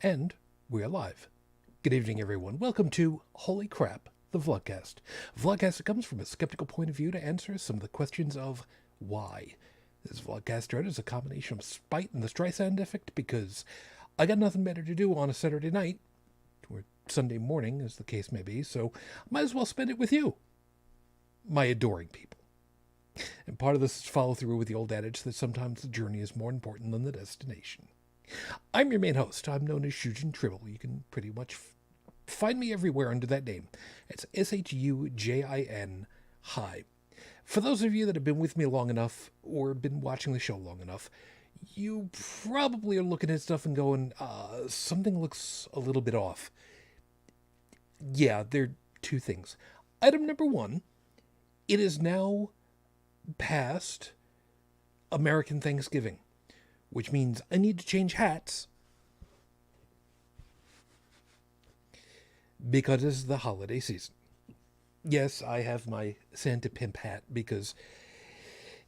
And we're live. Good evening, everyone. Welcome to Holy Crap, the Vlogcast. Vlogcast that comes from a skeptical point of view to answer some of the questions of why. This vlogcast started as a combination of spite and the Streisand effect because I got nothing better to do on a Saturday night, or Sunday morning, as the case may be, so might as well spend it with you, my adoring people. And part of this is follow through with the old adage that sometimes the journey is more important than the destination. I'm your main host. I'm known as Shujin Tribble. You can pretty much find me everywhere under that name. It's Shujin. Hi. For those of you that have been with me long enough or been watching the show long enough, you probably are looking at stuff and going, something looks a little bit off. Yeah, there are two things. Item number one, it is now past American Thanksgiving, which means I need to change hats because this is the holiday season. Yes, I have my Santa Pimp hat because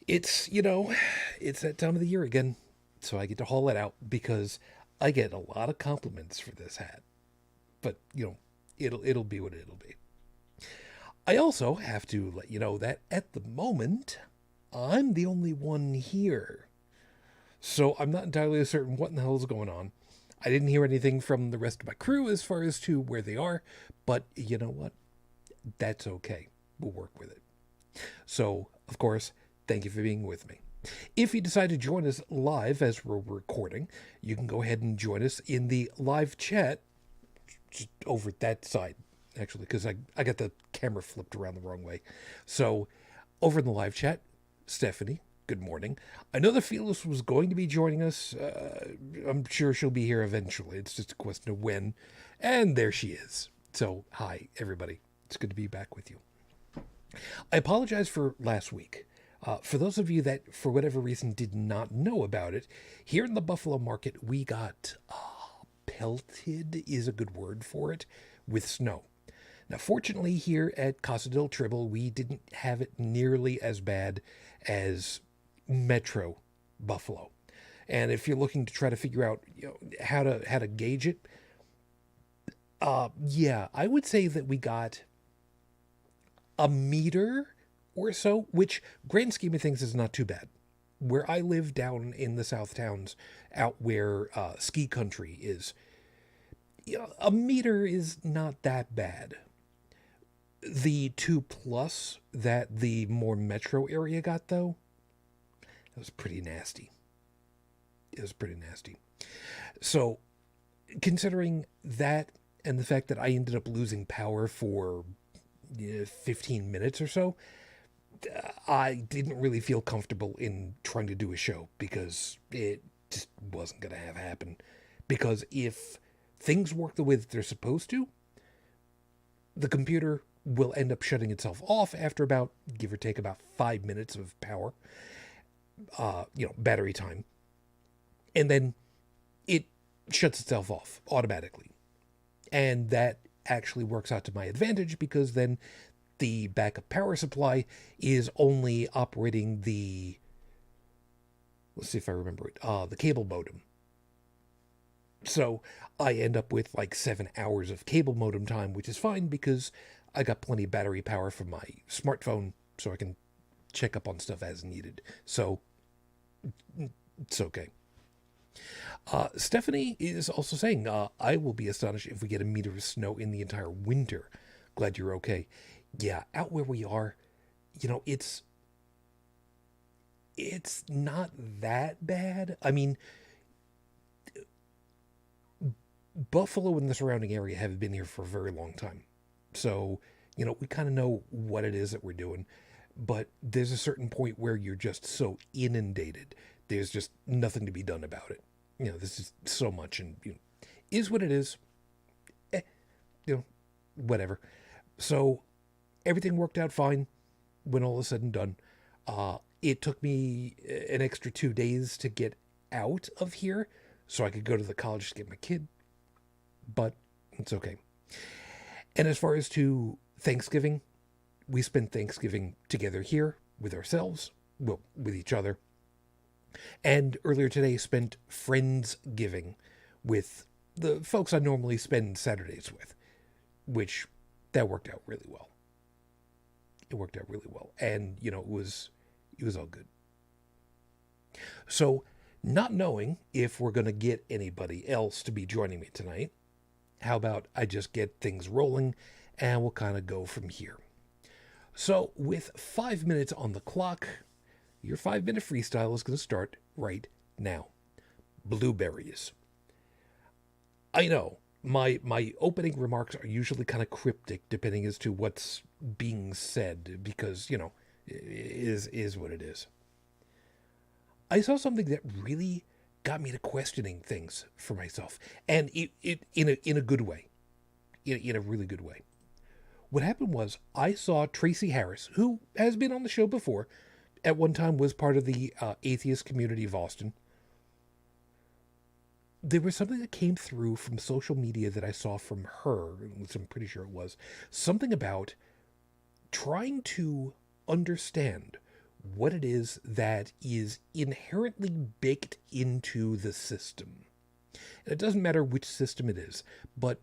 it's that time of the year again. So I get to haul it out because I get a lot of compliments for this hat. But, it'll be what it'll be. I also have to let you know that at the moment, I'm the only one here. So I'm not entirely certain what in the hell is going on. I didn't hear anything from the rest of my crew as far as to where they are, but you know what? That's okay. We'll work with it. So, of course, thank you for being with me. If you decide to join us live as we're recording, you can go ahead and join us in the live chat just over that side, actually, because I got the camera flipped around the wrong way. So, over in the live chat, Stephanie, good morning. I know that Phyllis was going to be joining us. I'm sure she'll be here eventually. It's just a question of when. And there she is. So, hi, everybody. It's good to be back with you. I apologize for last week. For those of you that, for whatever reason, did not know about it, here in the Buffalo market, we got pelted is a good word for it, with snow. Now, fortunately, here at Casa del Tribble, we didn't have it nearly as bad as Metro Buffalo. And if you're looking to try to figure out how to gauge it, I would say that we got a meter or so, which grand scheme of things is not too bad. Where I live down in the South Towns, out where ski country is, a meter is not that bad. The 2+ that the more metro area got, though, that was pretty nasty. It was pretty nasty. So, considering that and the fact that I ended up losing power for 15 minutes or so, I didn't really feel comfortable in trying to do a show because it just wasn't going to have happen. Because if things work the way that they're supposed to, the computer will end up shutting itself off after about, give or take, about 5 minutes of power, battery time. And then it shuts itself off automatically. And that actually works out to my advantage because then the backup power supply is only operating the, let's see if I remember it, the cable modem. So I end up with like 7 hours of cable modem time, which is fine because I got plenty of battery power from my smartphone so I can check up on stuff as needed. So it's okay. Stephanie is also saying, I will be astonished if we get a meter of snow in the entire winter. Glad you're okay. Yeah, out where we are, it's not that bad. I mean, Buffalo and the surrounding area have been here for a very long time. So, we kind of know what it is that we're doing. But there's a certain point where you're just so inundated. There's just nothing to be done about it. This is so much and is what it is. Whatever. So everything worked out fine when all is said and done. It took me an extra 2 days to get out of here so I could go to the college to get my kid. But it's okay. And as far as to Thanksgiving, we spent Thanksgiving together here with ourselves, well, with each other. And earlier today spent Friendsgiving with the folks I normally spend Saturdays with, which that worked out really well. It worked out really well. And, it was all good. So, not knowing if we're going to get anybody else to be joining me tonight, how about I just get things rolling and we'll kind of go from here. So, with 5 minutes on the clock, your 5-minute freestyle is going to start right now. Blueberries. I know my opening remarks are usually kind of cryptic depending as to what's being said because, is what it is. I saw something that really got me to questioning things for myself, and it in a good way, in a really good way. What happened was I saw Tracy Harris, who has been on the show before, at one time was part of the atheist community of Austin. There was something that came through from social media that I saw from her, which I'm pretty sure it was, something about trying to understand what it is that is inherently baked into the system. And it doesn't matter which system it is, but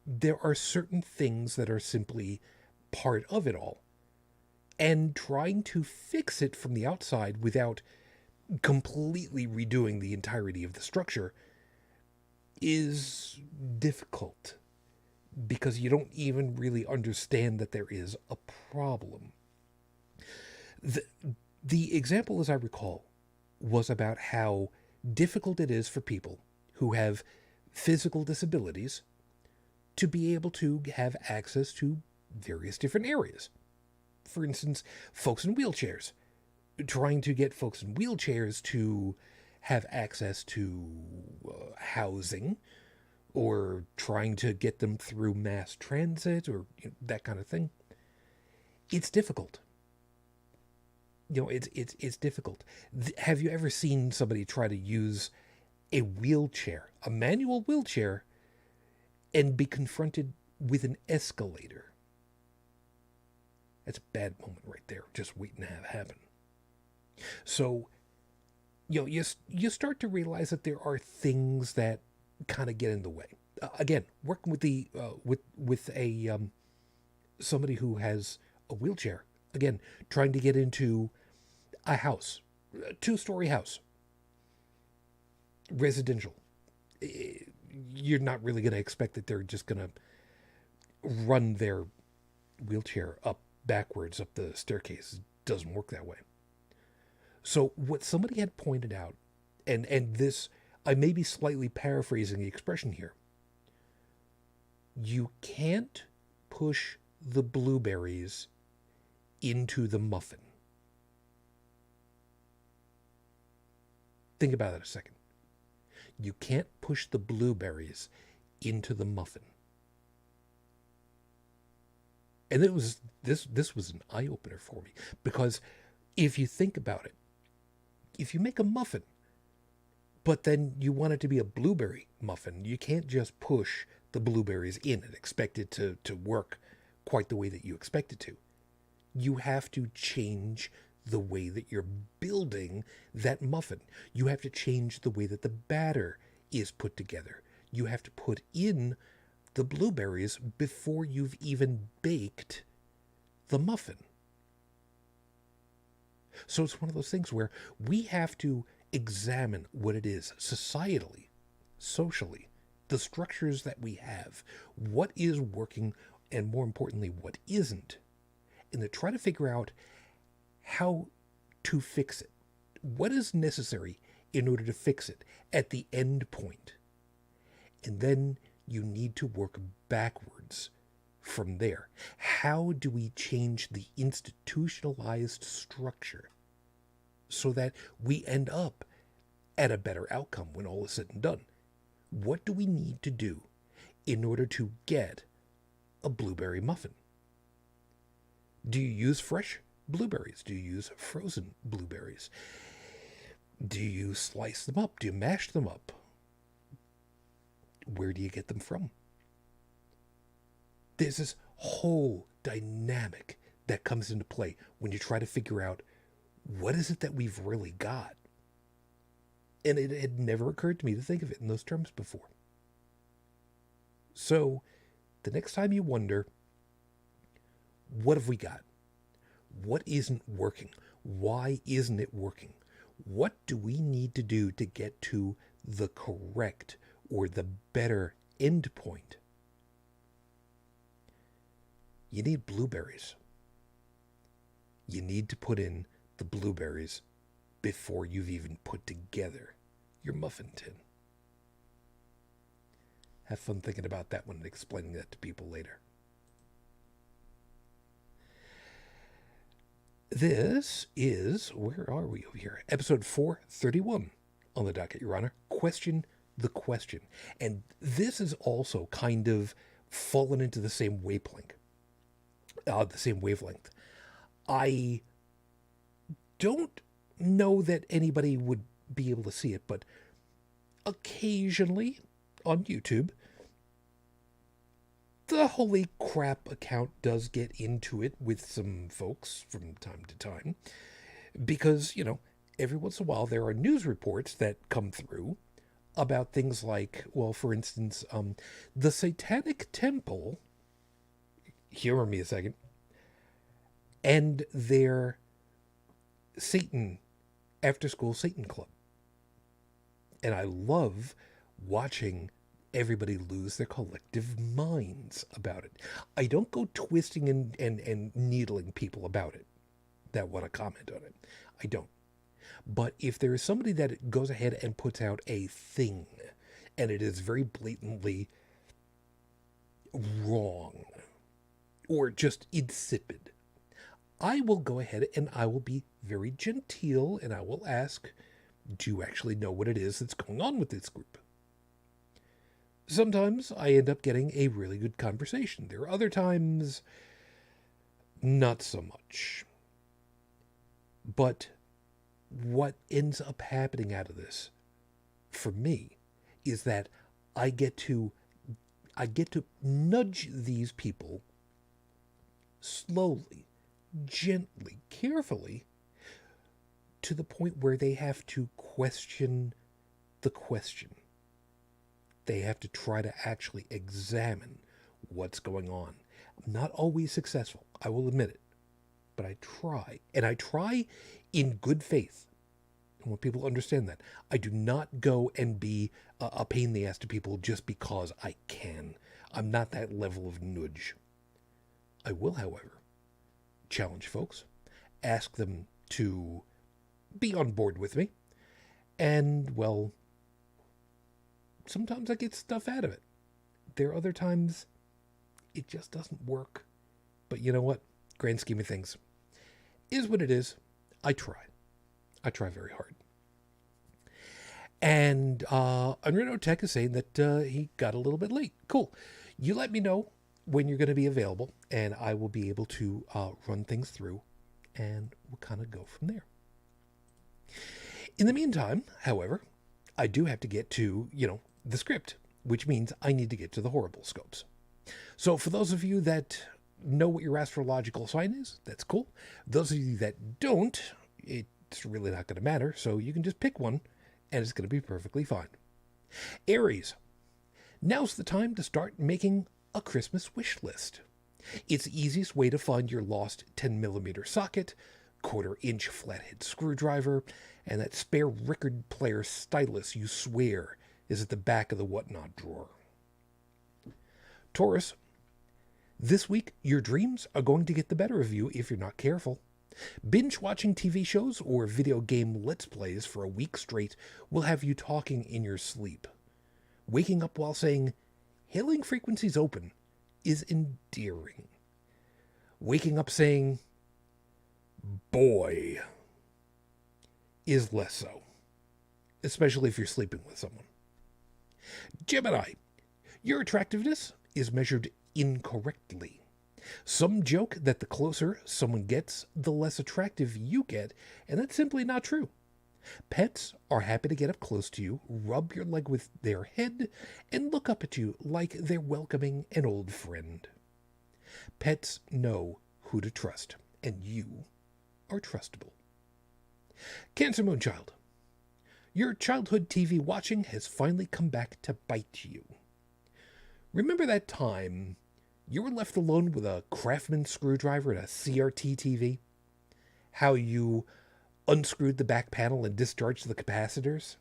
there are certain things that are simply part of it all. And trying to fix it from the outside without completely redoing the entirety of the structure is difficult because you don't even really understand that there is a problem. The example, as I recall, was about how difficult it is for people who have physical disabilities to be able to have access to various different areas. For instance, folks in wheelchairs. Trying to get folks in wheelchairs to have access to housing, or trying to get them through mass transit, or that kind of thing. It's difficult. It's difficult. Have you ever seen somebody try to use a wheelchair, a manual wheelchair, and be confronted with an escalator? That's a bad moment right there, just waiting to have happen. So, you start to realize that there are things that kind of get in the way. Again, working with the with a somebody who has a wheelchair. Again, trying to get into a house, a 2-story house, residential. You're not really going to expect that they're just going to run their wheelchair up backwards up the staircase. It doesn't work that way. So what somebody had pointed out, and this, I may be slightly paraphrasing the expression here. You can't push the blueberries into the muffin. Think about that a second. You can't push the blueberries into the muffin. And it was this was an eye-opener for me, because if you think about it, if you make a muffin, but then you want it to be a blueberry muffin, you can't just push the blueberries in and expect it to work quite the way that you expect it to. You have to change the way that you're building that muffin. You have to change the way that the batter is put together. You have to put in the blueberries before you've even baked the muffin. So it's one of those things where we have to examine what it is societally, socially, the structures that we have, what is working, and more importantly, what isn't, and to try to figure out how to fix it. What is necessary in order to fix it at the end point? And then you need to work backwards from there. How do we change the institutionalized structure so that we end up at a better outcome when all is said and done? What do we need to do in order to get a blueberry muffin? Do you use fresh blueberries? Do you use frozen blueberries? Do you slice them up? Do you mash them up? Where do you get them from? There's this whole dynamic that comes into play when you try to figure out what is it that we've really got. And it had never occurred to me to think of it in those terms before. So the next time you wonder, what have we got? What isn't working? Why isn't it working? What do we need to do to get to the correct or the better end point? You need blueberries. You need to put in the blueberries before you've even put together your muffin tin. Have fun thinking about that one and explaining that to people later. This is, where are we over here? Episode 431 on the docket, Your Honor. Question the question. And this is also kind of fallen into the same wavelength. I don't know that anybody would be able to see it, but occasionally on YouTube, the Holy Crap account does get into it with some folks from time to time because, every once in a while there are news reports that come through about things like, well, for instance, the Satanic Temple, humor me a second, and their Satan after-school Satan club. And I love watching everybody lose their collective minds about it. I don't go twisting and needling people about it that want to comment on it. I don't. But if there is somebody that goes ahead and puts out a thing, and it is very blatantly wrong, or just insipid, I will go ahead and I will be very genteel and I will ask, do you actually know what it is that's going on with this group? Sometimes I end up getting a really good conversation. There are other times, not so much. But what ends up happening out of this, for me, is that I get to nudge these people slowly, gently, carefully, to the point where they have to question the question. They have to try to actually examine what's going on. I'm not always successful, I will admit it, but I try. And I try in good faith. I want people to understand that. I do not go and be a pain in the ass to people just because I can. I'm not that level of nudge. I will, however, challenge folks, ask them to be on board with me, and, well, sometimes I get stuff out of it. There are other times it just doesn't work. But you know what? Grand scheme of things is what it is. I try. I try very hard. And UnrenownedTech is saying that he got a little bit late. Cool. You let me know when you're going to be available, and I will be able to run things through, and we'll kind of go from there. In the meantime, however, I do have to get to, the script, which means I need to get to the horrible scopes. So for those of you that know what your astrological sign is, that's cool. Those of you that don't, it's really not going to matter, so you can just pick one, and it's going to be perfectly fine. Aries, now's the time to start making a Christmas wish list. It's the easiest way to find your lost 10mm socket, 1/4-inch flathead screwdriver, and that spare record player stylus you swear is at the back of the whatnot drawer. Taurus, this week your dreams are going to get the better of you if you're not careful. Binge watching TV shows or video game let's plays for a week straight will have you talking in your sleep. Waking up while saying, "Hailing frequencies open," is endearing. Waking up saying, "boy," is less so, especially if you're sleeping with someone. Gemini, your attractiveness is measured incorrectly. Some joke that the closer someone gets, the less attractive you get, and that's simply not true. Pets are happy to get up close to you, rub your leg with their head, and look up at you like they're welcoming an old friend. Pets know who to trust, and you are trustable. Cancer Moonchild, your childhood TV watching has finally come back to bite you. Remember that time you were left alone with a Craftsman screwdriver and a CRT TV? How you unscrewed the back panel and discharged the capacitors?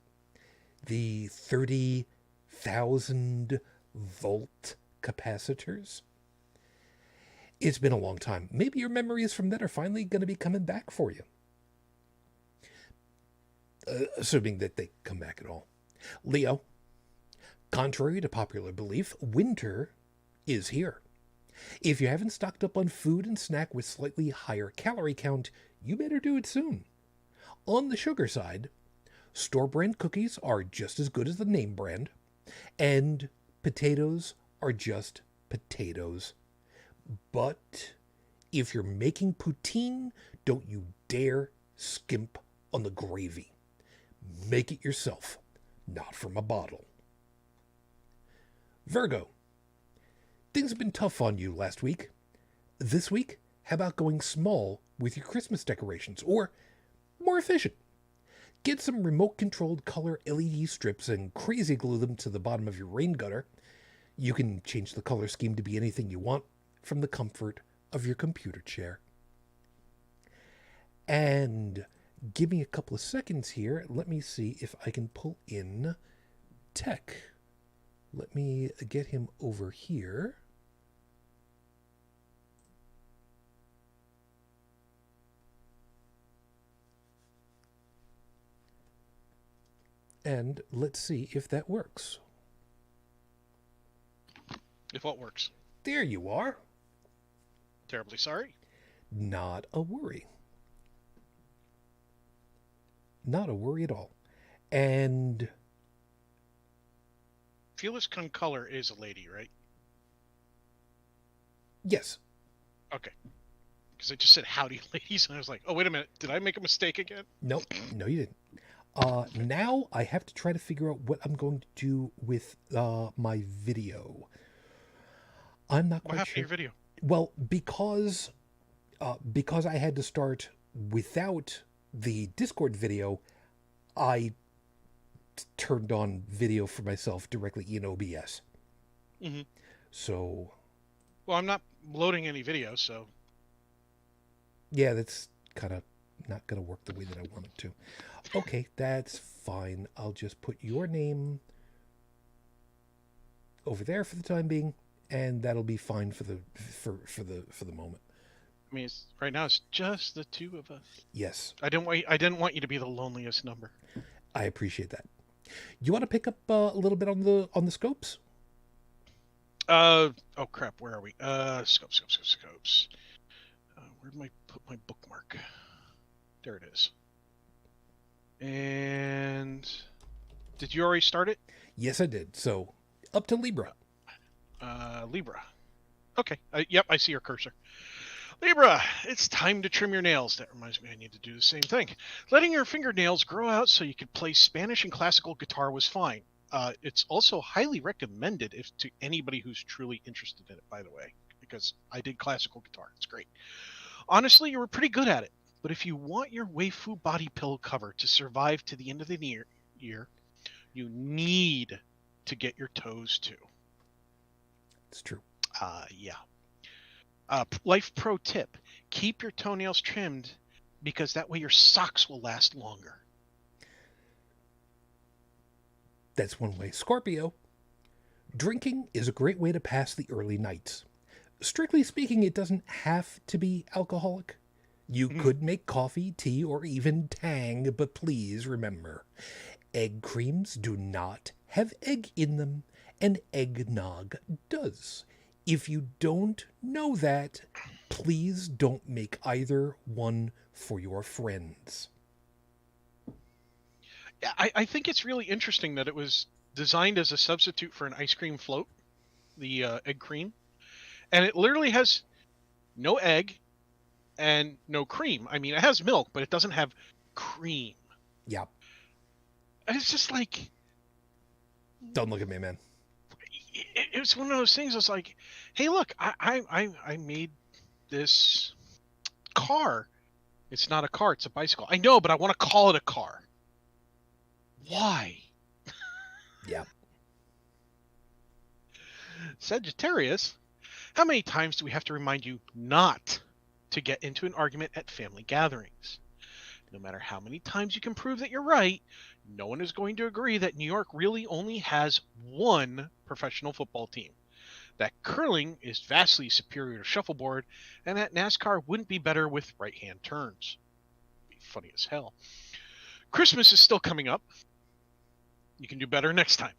The 30,000 volt capacitors? It's been a long time. Maybe your memories from then are finally going to be coming back for you. Assuming that they come back at all. Leo, contrary to popular belief, winter is here. If you haven't stocked up on food and snack with slightly higher calorie count, you better do it soon. On the sugar side, store-brand cookies are just as good as the name brand, and potatoes are just potatoes. But if you're making poutine, don't you dare skimp on the gravy. Make it yourself, not from a bottle. Virgo, things have been tough on you last week. This week, how about going small with your Christmas decorations, or more efficient? Get some remote-controlled color LED strips and crazy glue them to the bottom of your rain gutter. You can change the color scheme to be anything you want from the comfort of your computer chair. And give me a couple of seconds here. Let me see if I can pull in Tech. Let me get him over here. And let's see if that works. If what works? There you are. Terribly sorry. Not a worry. Not a worry at all. And Fearless Color is a lady, right? yes. Okay. Because I just said howdy, ladies, and I was like, oh, wait a minute. Did I make a mistake again? Nope. No, you didn't. Now I have to try to figure out what I'm going to do with my video. I'm not quite sure. What happened to your video? Well, because I had to start without the Discord video, I turned on video for myself directly in OBS. Mm-hmm. So. Well, I'm not loading any video, so. Yeah, that's kind of not going to work the way that I want it to. Okay, that's fine. I'll just put your name over there for the time being, and that'll be fine for the moment. I mean, right now it's just the two of us. Yes. I didn't want you to be the loneliest number. I appreciate that. You want to pick up a little bit on the scopes? Oh crap, where are we? Scopes. Where did I put my bookmark? There it is. And did you already start it? Yes, I did. So up to Libra. Libra. Okay. Yep, I see your cursor. Libra, it's time to trim your nails. That reminds me I need to do the same thing. Letting your fingernails grow out so you could play Spanish and classical guitar was fine. It's also highly recommended to anybody who's truly interested in it, by the way, because I did classical guitar. It's great. Honestly, you were pretty good at it. But if you want your waifu body pillow cover to survive to the end of the year, you need to get your toes too. It's true. Yeah. Life pro tip: keep your toenails trimmed, because that way your socks will last longer. That's one way. Scorpio. Drinking is a great way to pass the early nights. Strictly speaking, it doesn't have to be alcoholic. You could make coffee, tea, or even Tang, but please remember, egg creams do not have egg in them, and eggnog does. If you don't know that, please don't make either one for your friends. Yeah, I think it's really interesting that it was designed as a substitute for an ice cream float, the egg cream. And it literally has no egg and no cream. I mean, it has milk, but it doesn't have cream. Yeah. And it's just like... Don't look at me, man. It was one of those things. It's like, hey, look, I made this car. It's not a car. It's a bicycle. I know, but I want to call it a car. Why? Yeah. Sagittarius, how many times do we have to remind you not to get into an argument at family gatherings? No matter how many times you can prove that you're right, no one is going to agree that New York really only has one professional football team, that curling is vastly superior to shuffleboard, and that NASCAR wouldn't be better with right-hand turns. Be funny as hell. Christmas is still coming up. You can do better next time.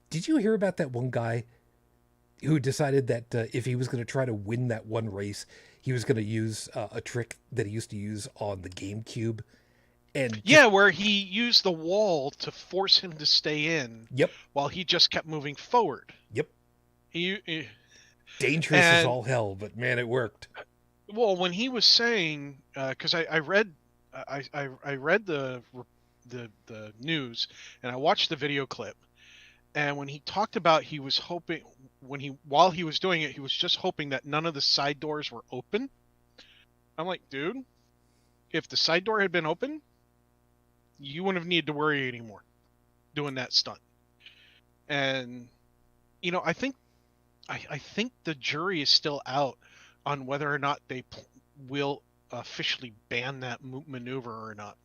Did you hear about that one guy who decided that if he was going to try to win that one race, he was going to use a trick that he used to use on the GameCube? And yeah, where he used the wall to force him to stay in. Yep. While he just kept moving forward. Yep. He dangerous as all hell, but man, it worked. Well, when he was saying, because I read the news and I watched the video clip, and when he talked about he was hoping while he was doing it, he was just hoping that none of the side doors were open. I'm like, dude, if the side door had been open, you wouldn't have needed to worry anymore doing that stunt. And I think the jury is still out on whether or not they will officially ban that maneuver or not.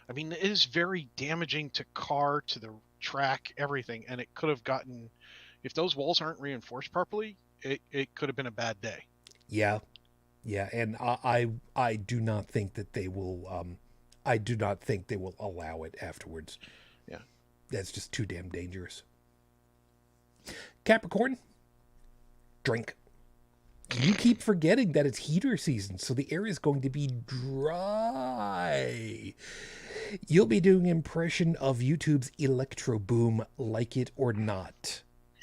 I mean, it is very damaging to car, to the track, everything, and it could have gotten, if those walls aren't reinforced properly, it could have been a bad day. Yeah, and I do not think that they will. I do not think they will allow it afterwards. Yeah, that's just too damn dangerous. Capricorn, drink. You keep forgetting that it's heater season, so the air is going to be dry. You'll be doing an impression of YouTube's electro boom, like it or not.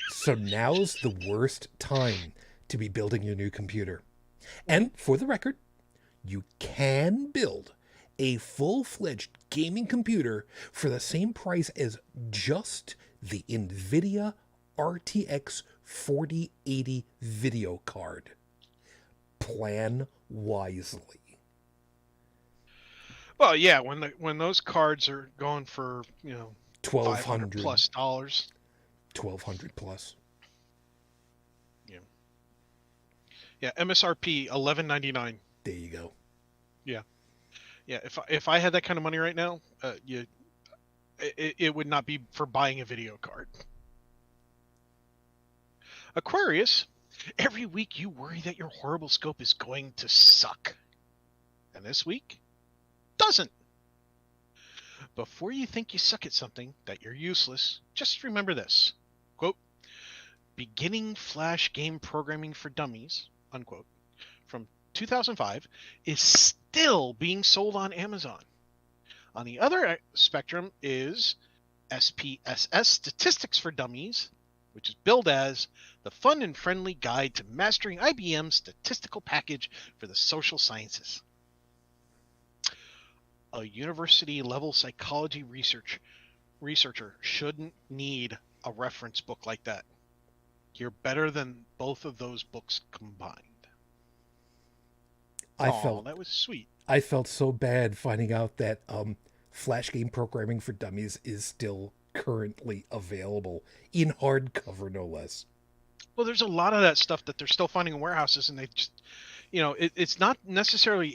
So now's the worst time to be building your new computer. And for the record, you can build a full-fledged gaming computer for the same price as just the NVIDIA RTX 4080 video card. Plan wisely. Well, yeah, when those cards are going for $1,200 plus dollars, $1,200 plus. Yeah, MSRP $11.99. There you go. Yeah. If I had that kind of money right now, it would not be for buying a video card. Aquarius, every week you worry that your horrible scope is going to suck, and this week doesn't. Before you think you suck at something, that you're useless, just remember this. Quote, beginning Flash game programming for dummies, unquote, from 2005 is still being sold on Amazon. On the other spectrum is SPSS Statistics for Dummies, which is billed as the fun and friendly guide to mastering IBM's statistical package for the social sciences. A university-level psychology researcher shouldn't need a reference book like that. You're better than both of those books combined. That was sweet. I felt so bad finding out that Flash game programming for dummies is still currently available in hardcover, no less. Well, there's a lot of that stuff that they're still finding in warehouses, and they just, it's not necessarily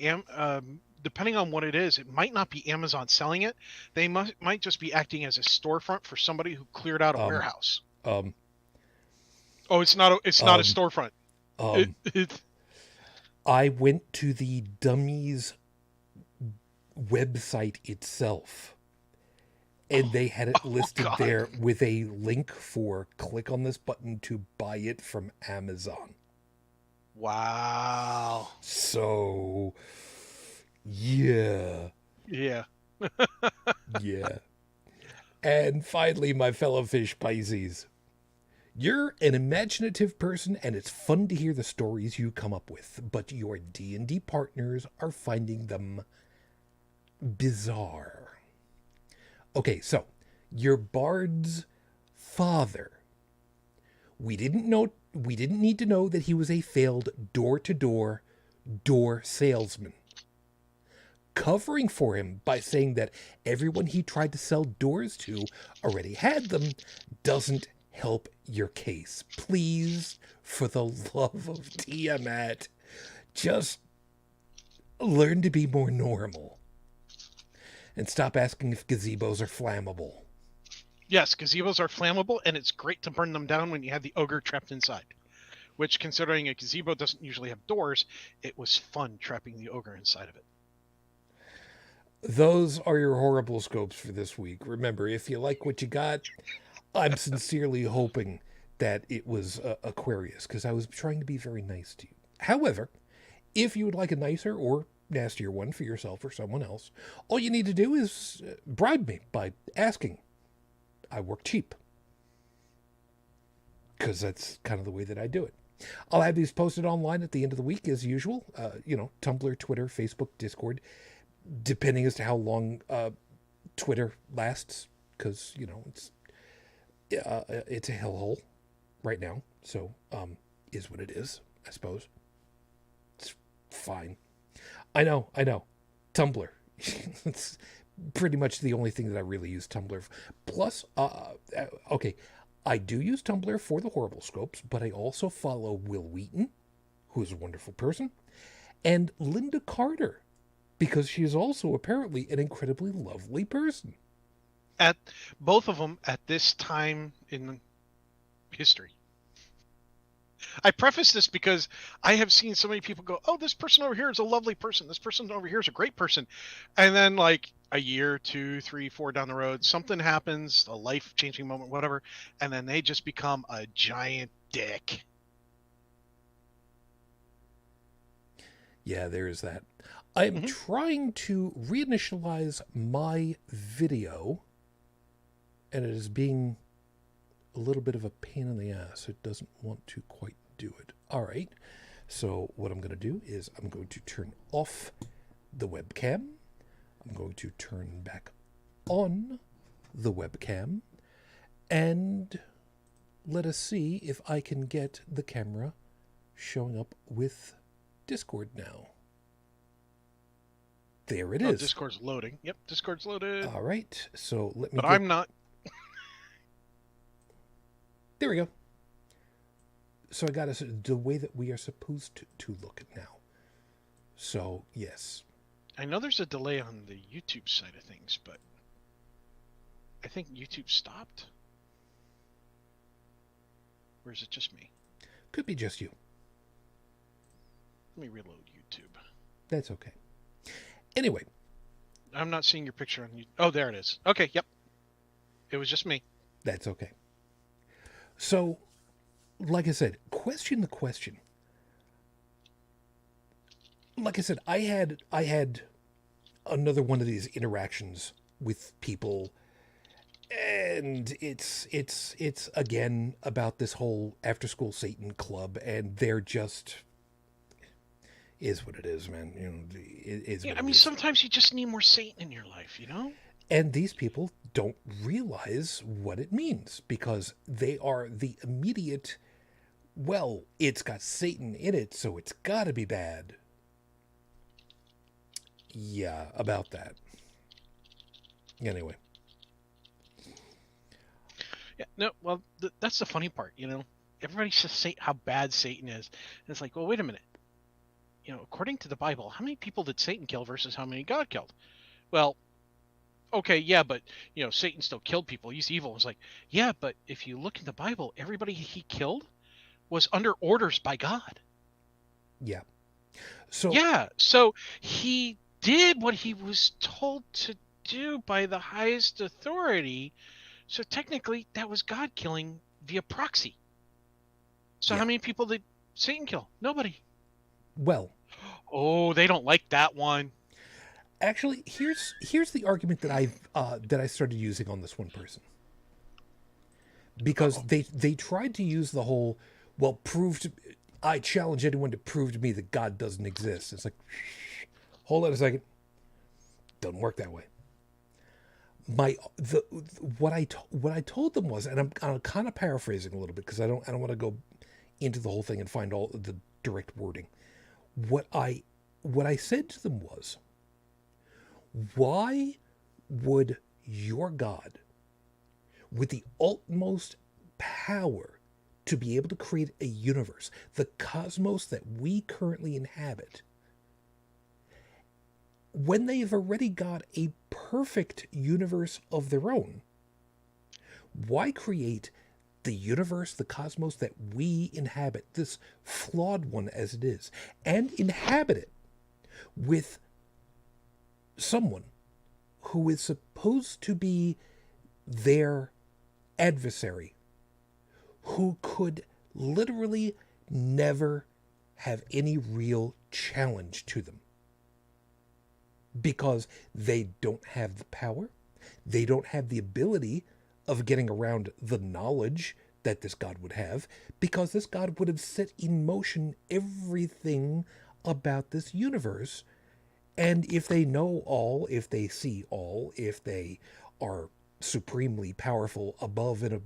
depending on what it is. It might not be Amazon selling it. They might just be acting as a storefront for somebody who cleared out a warehouse. It's not a storefront. I went to the Dummies website itself, and they had it listed there with a link for click on this button to buy it from Amazon. Wow. So, yeah. Yeah. Yeah. And finally, my fellow fish Pisces. You're an imaginative person, and it's fun to hear the stories you come up with, but your D&D partners are finding them bizarre. Okay, so your bard's father. We didn't need to know that he was a failed door-to-door door salesman. Covering for him by saying that everyone he tried to sell doors to already had them doesn't help your case. Please, for the love of Tiamat, just learn to be more normal. And stop asking if gazebos are flammable. Yes, gazebos are flammable, and it's great to burn them down when you have the ogre trapped inside. Which, considering a gazebo doesn't usually have doors, it was fun trapping the ogre inside of it. Those are your horrible scopes for this week. Remember, if you like what you got, I'm sincerely hoping that it was Aquarius, because I was trying to be very nice to you. However, if you would like a nicer or nastier one for yourself or someone else, all you need to do is bribe me by asking. I work cheap, because that's kind of the way that I do it. I'll have these posted online at the end of the week as usual. Tumblr, Twitter, Facebook, Discord, depending as to how long Twitter lasts, because it's a hellhole right now. So is what it is, I suppose. It's fine. I know. Tumblr. It's pretty much the only thing that I really use Tumblr for. Plus, okay, I do use Tumblr for the horrible scopes, but I also follow Will Wheaton, who is a wonderful person, and Linda Carter, because she is also apparently an incredibly lovely person. At both of them at this time in history. I preface this because I have seen so many people go, oh, this person over here is a lovely person. This person over here is a great person. And then like a year, 2, 3, 4 down the road, something happens, a life-changing moment, whatever, and then they just become a giant dick. Yeah, there is that. I'm trying to reinitialize my video, and it is being a little bit of a pain in the ass. It doesn't want to quite do it. All right. So what I'm going to do is I'm going to turn off the webcam. I'm going to turn back on the webcam, and let us see if I can get the camera showing up with Discord now. There it is. Discord's loading. Yep, Discord's loaded. All right. So let me. But I'm not. There we go. So I got us the way that we are supposed to look at now. So, yes. I know there's a delay on the YouTube side of things, but I think YouTube stopped. Or is it just me? Could be just you. Let me reload YouTube. That's okay. Anyway. I'm not seeing your picture on YouTube. Oh, there it is. Okay, yep. It was just me. That's okay. So, like I said, question the question. Like I said, I had another one of these interactions with people, and it's again about this whole after school Satan club, and they're just is what it is, man. It is. Yeah, I mean, sometimes you just need more Satan in your life, And these people don't realize what it means, because they are the immediate, well, it's got Satan in it, so it's got to be bad. Yeah, about that. Anyway. Yeah, no, well, that's the funny part, Everybody says how bad Satan is. And it's like, well, wait a minute. According to the Bible, how many people did Satan kill versus how many God killed? Well, okay, yeah, but, Satan still killed people. He's evil. It's like, yeah, but if you look in the Bible, everybody he killed was under orders by God. Yeah. So he did what he was told to do by the highest authority. So technically, that was God killing via proxy. So how many people did Satan kill? Nobody. Well. Oh, they don't like that one. Actually, here's the argument that I started using on this one person, because they tried to use the whole, well, I challenge anyone to prove to me that God doesn't exist. It's like, hold on a second, doesn't work that way. What I told them was, and I'm kind of paraphrasing a little bit because I don't want to go into the whole thing and find all the direct wording. What I said to them was, why would your God, with the utmost power to be able to create a universe, the cosmos that we currently inhabit, when they've already got a perfect universe of their own, why create the universe, the cosmos that we inhabit, this flawed one as it is, and inhabit it with someone who is supposed to be their adversary, who could literally never have any real challenge to them? Because they don't have the power, they don't have the ability of getting around the knowledge that this God would have, because this God would have set in motion everything about this universe. And if they know all, if they see all, if they are supremely powerful above and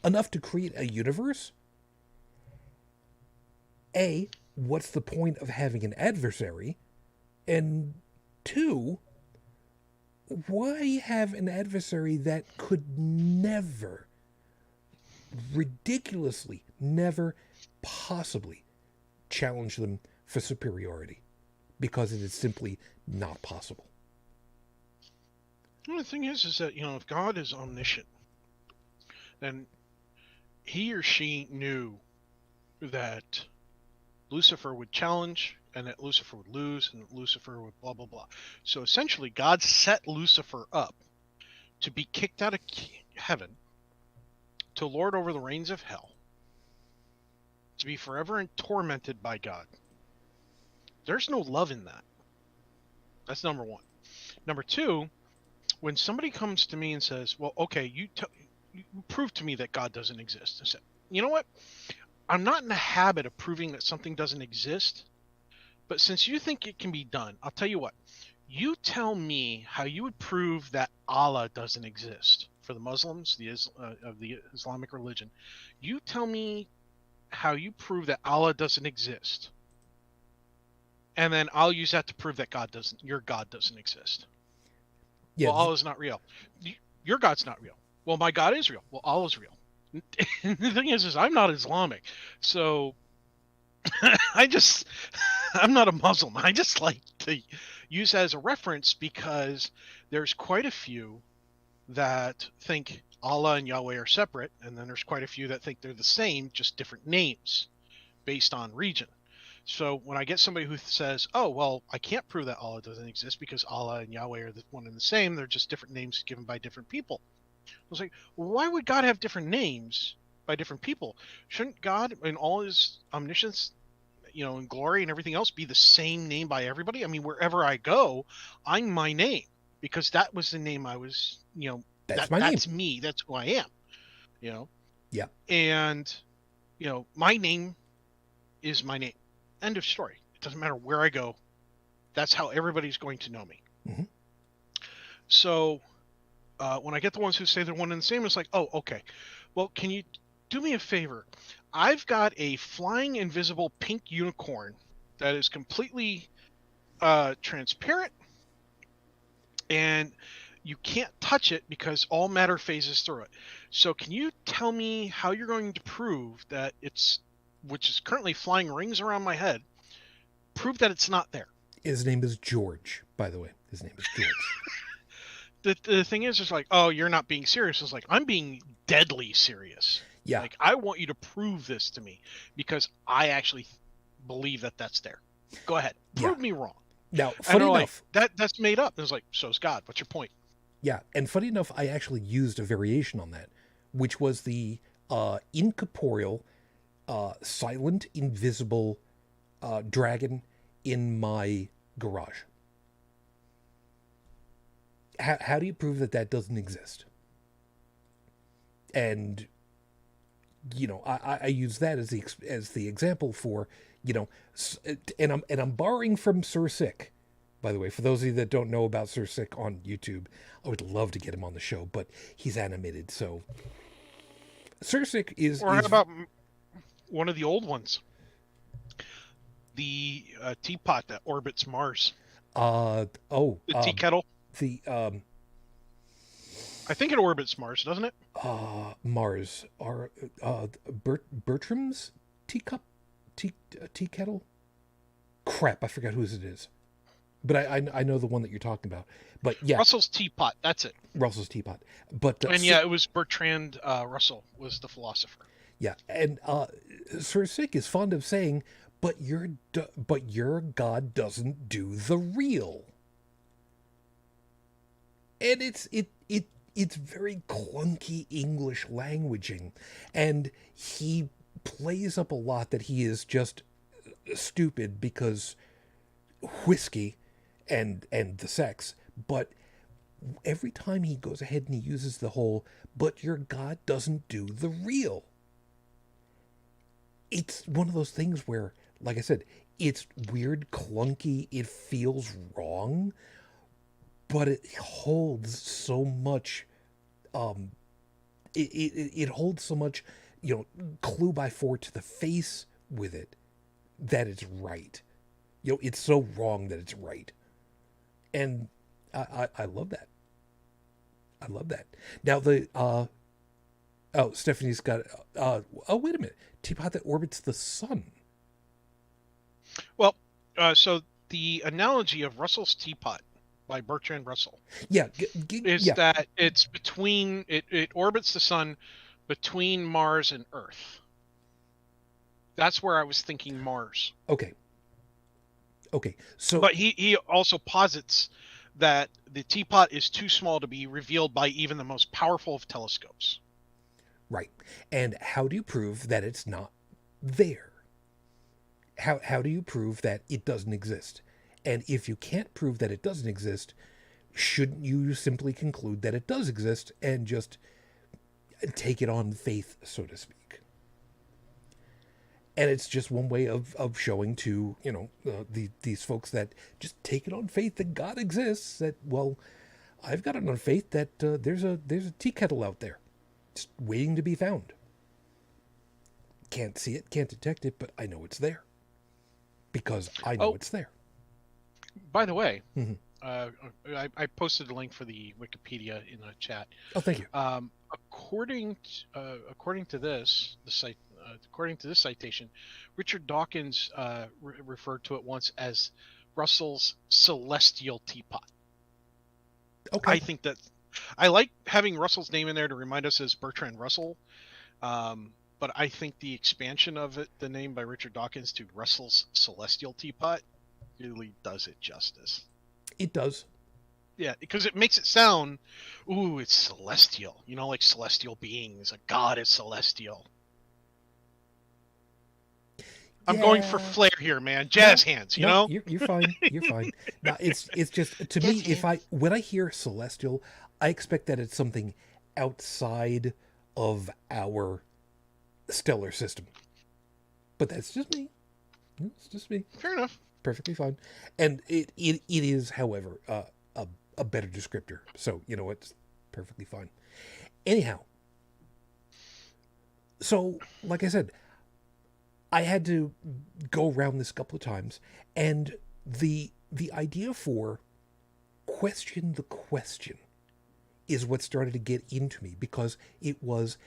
enough to create a universe, A, what's the point of having an adversary? And two, why have an adversary that could never, ridiculously, never possibly challenge them for superiority? Because it is simply not possible. Well, the thing is that, if God is omniscient, then he or she knew that Lucifer would challenge, and that Lucifer would lose, and that Lucifer would blah, blah, blah. So essentially, God set Lucifer up to be kicked out of heaven, to lord over the reigns of hell, to be forever tormented by God. There's no love in that. That's number one. Number two, when somebody comes to me and says, well, okay, you prove to me that God doesn't exist. I said, you know what? I'm not in the habit of proving that something doesn't exist, but since you think it can be done, I'll tell you what. You tell me how you would prove that Allah doesn't exist. For the Muslims, of the Islamic religion, you tell me how you prove that Allah doesn't exist. And then I'll use that to prove that your God doesn't exist. Yeah, well, Allah's not real. Your God's not real. Well, my God is real. Well, Allah's real. And the thing is I'm not Islamic. So I'm not a Muslim. I just like to use that as a reference because there's quite a few that think Allah and Yahweh are separate. And then there's quite a few that think they're the same, just different names based on region. So when I get somebody who says, oh, well, I can't prove that Allah doesn't exist because Allah and Yahweh are the one and the same, they're just different names given by different people. I was like, well, why would God have different names by different people? Shouldn't God, in all his omniscience, and glory and everything else, be the same name by everybody? I mean, wherever I go, I'm my name because that was the name I was, that's that's me. That's who I am, Yeah. And, my name is my name. End of story. It doesn't matter where I go. That's how everybody's going to know me. Mm-hmm. So when I get the ones who say they're one and the same, it's like, oh, okay. Well, can you do me a favor? I've got a flying invisible pink unicorn that is completely transparent, and you can't touch it because all matter phases through it. So can you tell me how you're going to prove that which is currently flying rings around my head, prove that it's not there? His name is George, by the way. His name is George. The thing is like, oh, you're not being serious. It's like, I'm being deadly serious. Yeah. Like, I want you to prove this to me because I actually believe that that's there. Go ahead. Prove me wrong. Now, funny enough, that's made up. It's like, so's God. What's your point? Yeah, and funny enough, I actually used a variation on that, which was the incorporeal, silent, invisible dragon in my garage. How do you prove that doesn't exist? And I use that as the example for and I'm borrowing from Sir Sick. By the way, for those of you that don't know about Sir Sick on YouTube, I would love to get him on the show, but he's animated, so Sir Sick is. Or how about one of the old ones? The teapot that orbits Mars. The tea kettle. The I think it orbits Mars, doesn't it? Mars. Bertram's teacup? Tea kettle? Crap, I forgot whose it is. But I know the one that you're talking about. But yeah, Russell's Teapot. That's it. Russell's Teapot. But And yeah, it was Bertrand Russell was the philosopher. yeah, and Sir Sick is fond of saying, but your God doesn't do the real. And it's very clunky English languaging, and he plays up a lot that he is just stupid because whiskey and the sex, but every time he goes ahead and he uses the whole but your God doesn't do the real, it's one of those things where, like I said, it's weird, clunky, it feels wrong, but it holds so much it holds so much, clue by four to the face with it, that it's right. It's so wrong that it's right. And I love that. I love that. Now Stephanie's got wait a minute. Teapot that orbits the sun. Well, so the analogy of Russell's Teapot by Bertrand Russell Yeah, is that it's between it orbits the sun between Mars and Earth. That's where I was thinking Mars. Okay. So but he also posits that the teapot is too small to be revealed by even the most powerful of telescopes. Right. And how do you prove that it's not there? How do you prove that it doesn't exist? And if you can't prove that it doesn't exist, shouldn't you simply conclude that it does exist and just take it on faith, so to speak? And it's just one way of showing to, these folks that just take it on faith that God exists, that, well, I've got it on faith that there's a tea kettle out there just waiting to be found. Can't see it, can't detect it, but I know it's there because I know it's there. By the way, mm-hmm. I posted a link for the Wikipedia in the chat. Oh, thank you. According to this, according to this citation, Richard Dawkins referred to it once as Russell's celestial teapot. Okay. I think that I like having Russell's name in there to remind us as Bertrand Russell. But I think the expansion of it, the name by Richard Dawkins to Russell's celestial teapot, really does it justice. It does. Yeah, because it makes it sound, ooh, it's celestial. Like celestial beings. A god is celestial. I'm going for flair here, man. Jazz hands, you know? You're fine. You're fine. Now, it's just, to me, when I hear celestial, I expect that it's something outside of our stellar system. But that's just me. It's just me. Fair enough. Perfectly fine. And it is, however, a better descriptor. So, it's perfectly fine. Anyhow, so, like I said, I had to go around this a couple of times, and the idea for question the question is what started to get into me, because it was,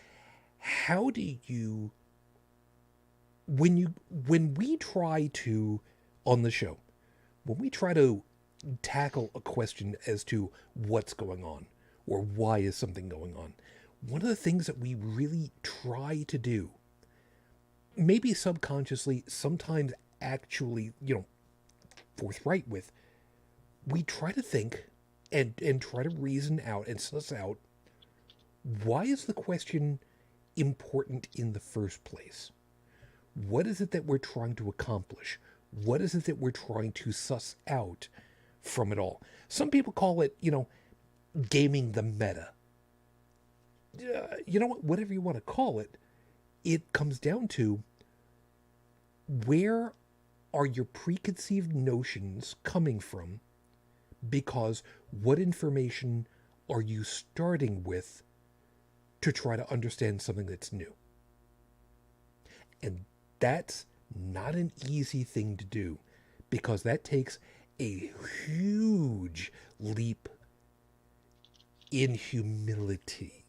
how do you, when we try to, on the show, when we try to tackle a question as to what's going on or why is something going on, one of the things that we really try to do, maybe subconsciously, sometimes actually, forthright with, we try to think and try to reason out and suss out, why is the question important in the first place? What is it that we're trying to accomplish? What is it that we're trying to suss out from it all? Some people call it, gaming the meta. You know what? Whatever you want to call it, it comes down to, where are your preconceived notions coming from? Because what information are you starting with to try to understand something that's new? And that's not an easy thing to do, because that takes a huge leap in humility.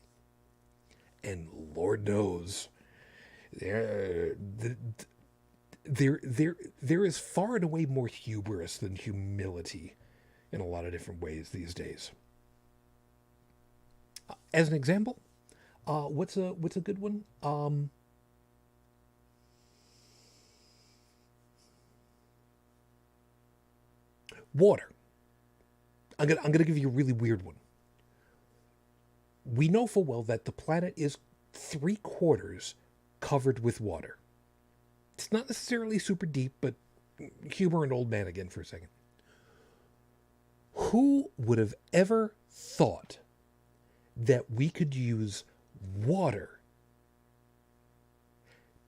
And Lord knows, there is far and away more hubris than humility in a lot of different ways these days. As an example, what's a good one? Water. I'm gonna give you a really weird one. We know full well that the planet is 3/4 covered with water. It's not necessarily super deep, but humor an old man again for a second. Who would have ever thought that we could use water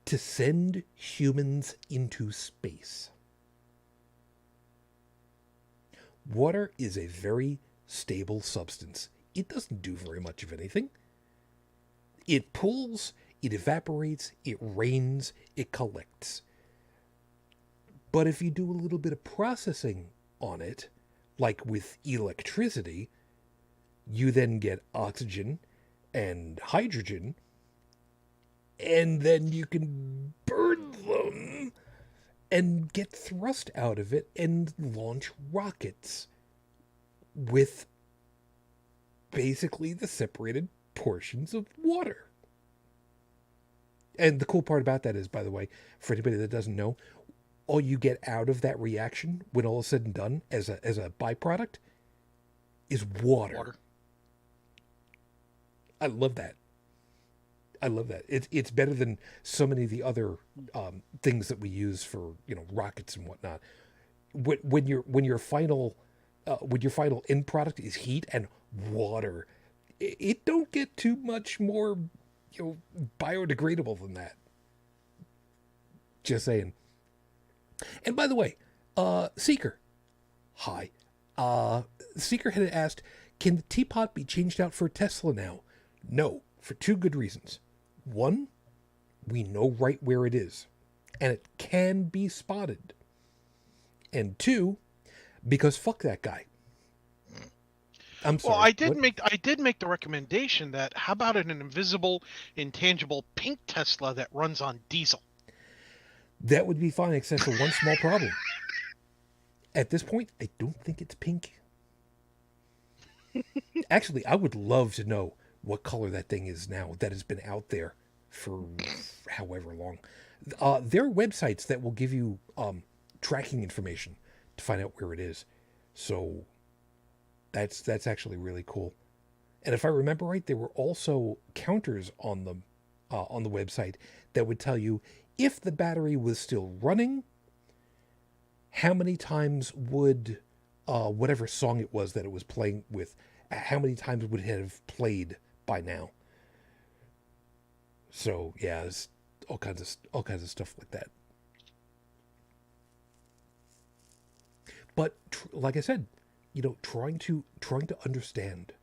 to send humans into space? Water is a very stable substance. It doesn't do very much of anything. It pools, it evaporates, it rains, it collects. But if you do a little bit of processing on it, like with electricity, you then get oxygen and hydrogen, and then you can burn them and get thrust out of it and launch rockets with basically the separated portions of water. And the cool part about that is, by the way, for anybody that doesn't know, all you get out of that reaction when all is said and done as a byproduct is water. I love that. I love that. It's better than so many of the other things that we use for rockets and whatnot. When your final end product is heat and water, it don't get too much more biodegradable than that. Just saying. And by the way, Seeker, hi. Seeker had asked, can the Teapot be changed out for Tesla now? No, for two good reasons. One, we know right where it is, and it can be spotted. And two, because fuck that guy. I'm sorry. Well, I did make the recommendation that how about an invisible, intangible pink Tesla that runs on diesel? That would be fine, except for one small problem. At this point, I don't think it's pink. Actually, I would love to know what color that thing is now that has been out there for however long. There are websites that will give you tracking information to find out where it is. So that's actually really cool. And if I remember right, there were also counters on the website that would tell you if the battery was still running, how many times would whatever song it was that it was playing with, how many times would it have played by now? So yeah, there's all kinds of stuff like that. But like I said, trying to understand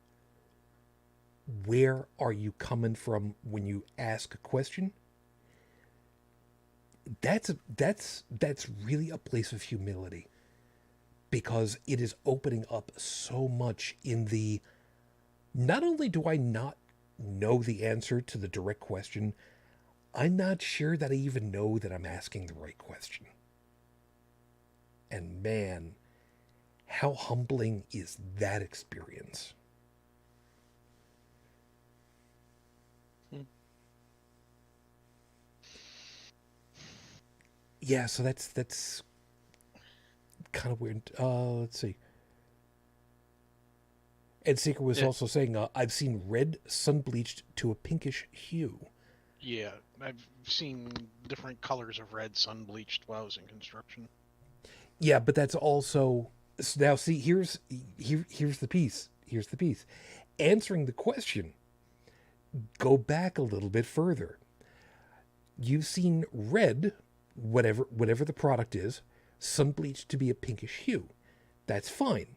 where are you coming from when you ask a question. That's really a place of humility, because it is opening up so much in the, not only do I not know the answer to the direct question, I'm not sure that I even know that I'm asking the right question. And man, how humbling is that experience? Yeah, so that's kind of weird. Let's see. Ed Seeker was also saying, I've seen red sun-bleached to a pinkish hue. Yeah, I've seen different colors of red sun-bleached while I was in construction. Yeah, but that's also... Now, see, here's the piece. Here's the piece. Answering the question, go back a little bit further. You've seen red, whatever the product is, sun-bleached to be a pinkish hue. That's fine.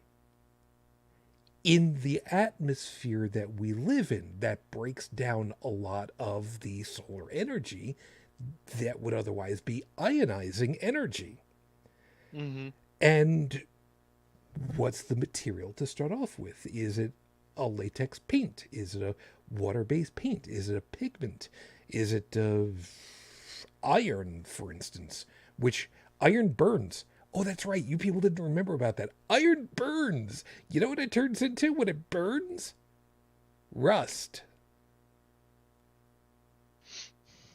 In the atmosphere that we live in, that breaks down a lot of the solar energy that would otherwise be ionizing energy. Mm-hmm. And what's the material to start off with? Is it a latex paint? Is it a water-based paint? Is it a pigment? Is it iron, for instance? Which iron burns. Oh, that's right. You people didn't remember about that. Iron burns. You know what it turns into when it burns? Rust.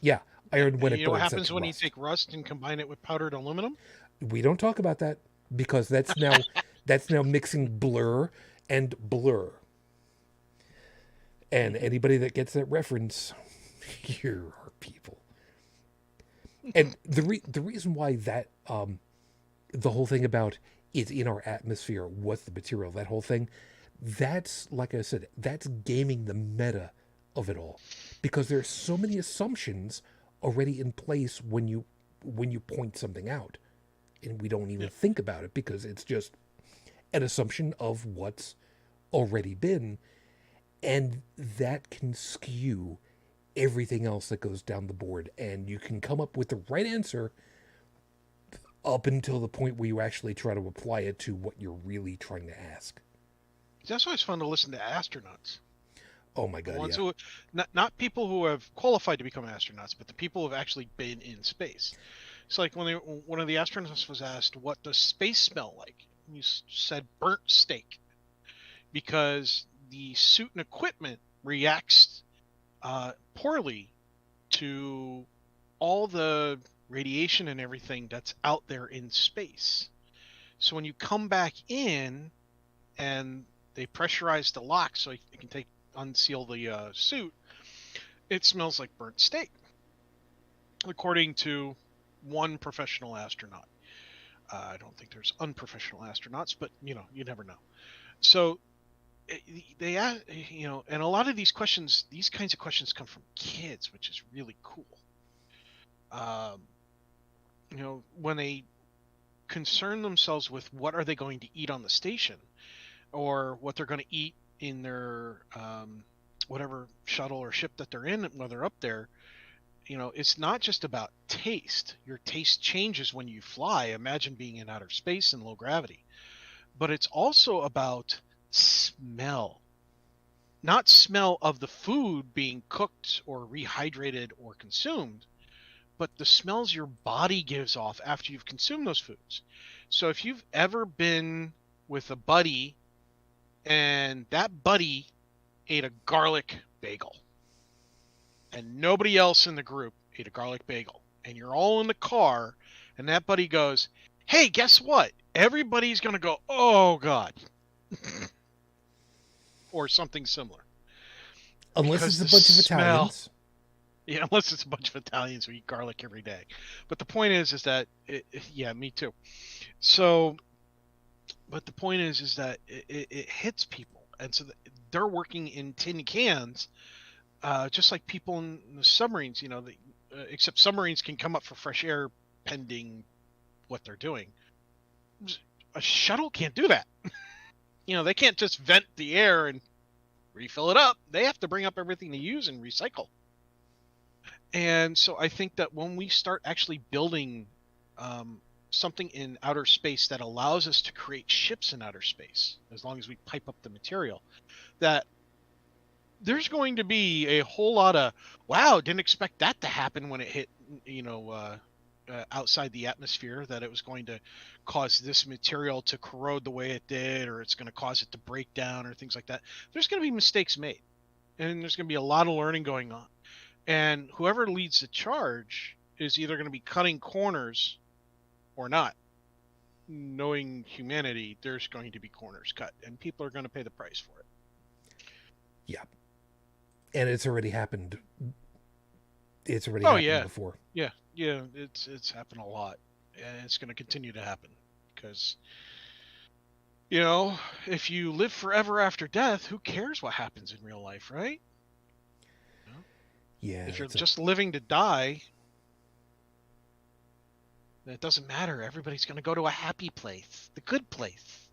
Yeah, iron when And it you know what burns. happens That's when you rust. take rust and combine it with powdered aluminum? We don't talk about that because that's now mixing blur and blur. And anybody that gets that reference, here are people. And the reason why that the whole thing about it's in our atmosphere, what's the material, that whole thing, that's like I said, that's gaming the meta of it all, because there's so many assumptions already in place when you point something out, and we don't even Yeah. think about it because it's just an assumption of what's already been, and that can skew everything else that goes down the board, and you can come up with the right answer up until the point where you actually try to apply it to what you're really trying to ask. That's why it's fun to listen to astronauts. Oh my The god, ones yeah. who, not people who have qualified to become astronauts, but the people who have actually been in space. It's like when one of the astronauts was asked, "What does space smell like?" He said, "Burnt steak," because the suit and equipment reacts poorly to all the radiation and everything that's out there in space. So when you come back in and they pressurize the lock so you can unseal the suit, it smells like burnt steak, according to one professional astronaut. I don't think there's unprofessional astronauts, but you never know. So they ask, and a lot of these questions, these kinds of questions come from kids, which is really cool. Um, when they concern themselves with what are they going to eat on the station, or what they're going to eat in their whatever shuttle or ship that they're in when they're up there, it's not just about taste. Your taste changes when you fly. Imagine being in outer space in low gravity. But it's also about smell. Not smell of the food being cooked or rehydrated or consumed, but the smells your body gives off after you've consumed those foods. So if you've ever been with a buddy and that buddy ate a garlic bagel and nobody else in the group ate a garlic bagel, and you're all in the car and that buddy goes, "Hey, guess what?" Everybody's going to go, "Oh God." Or something similar. Unless Because it's a the bunch of smell, Italians. yeah, unless it's a bunch of Italians who eat garlic every day. But the point is that, yeah, me too. So, but the point is that it hits people. And so they're working in tin cans, just like people in the submarines, except submarines can come up for fresh air pending what they're doing. A shuttle can't do that. They can't just vent the air and refill it up. They have to bring up everything they use and recycle. And so I think that when we start actually building something in outer space that allows us to create ships in outer space, as long as we pipe up the material, that there's going to be a whole lot of, wow, didn't expect that to happen when it hit, outside the atmosphere, that it was going to cause this material to corrode the way it did, or it's going to cause it to break down, or things like that. There's going to be mistakes made, and there's going to be a lot of learning going on. And whoever leads the charge is either going to be cutting corners or not. Knowing humanity, there's going to be corners cut, and people are going to pay the price for it. Yeah. And it's already happened. It's already Oh happened yeah, before. yeah. It's happened a lot, and it's going to continue to happen because if you live forever after death, who cares what happens in real life, right? Yeah. If you're just living to die, then it doesn't matter. Everybody's going to go to a happy place, the good place.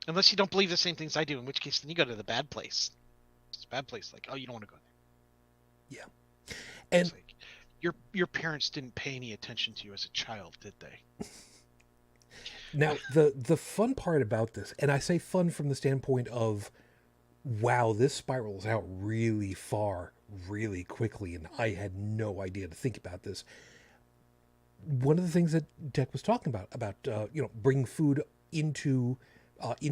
Unless you don't believe the same things I do, in which case then you go to the bad place. It's a bad place. Like, oh, you don't want to go there. Yeah. And it's like, your parents didn't pay any attention to you as a child, did they? now the fun part about this, and I say fun from the standpoint of wow, this spirals out really far, really quickly, and I had no idea to think about this. One of the things that Tech was talking about bringing food into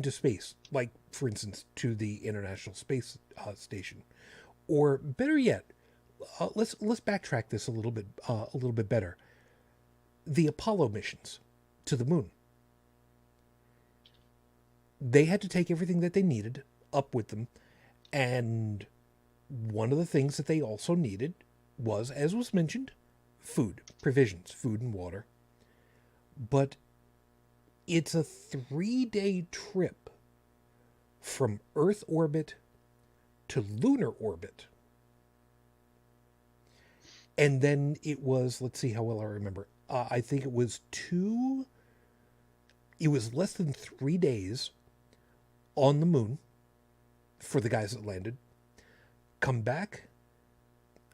space, like for instance to the International Space Station, or better yet, let's backtrack this a little bit better. The Apollo missions to the moon. They had to take everything that they needed up with them, and one of the things that they also needed was, as was mentioned, food, provisions, food and water. But it's a 3-day trip from Earth orbit to lunar orbit. And then it was, let's see how well I remember. I think it was less than 3 days on the moon for the guys that landed, come back,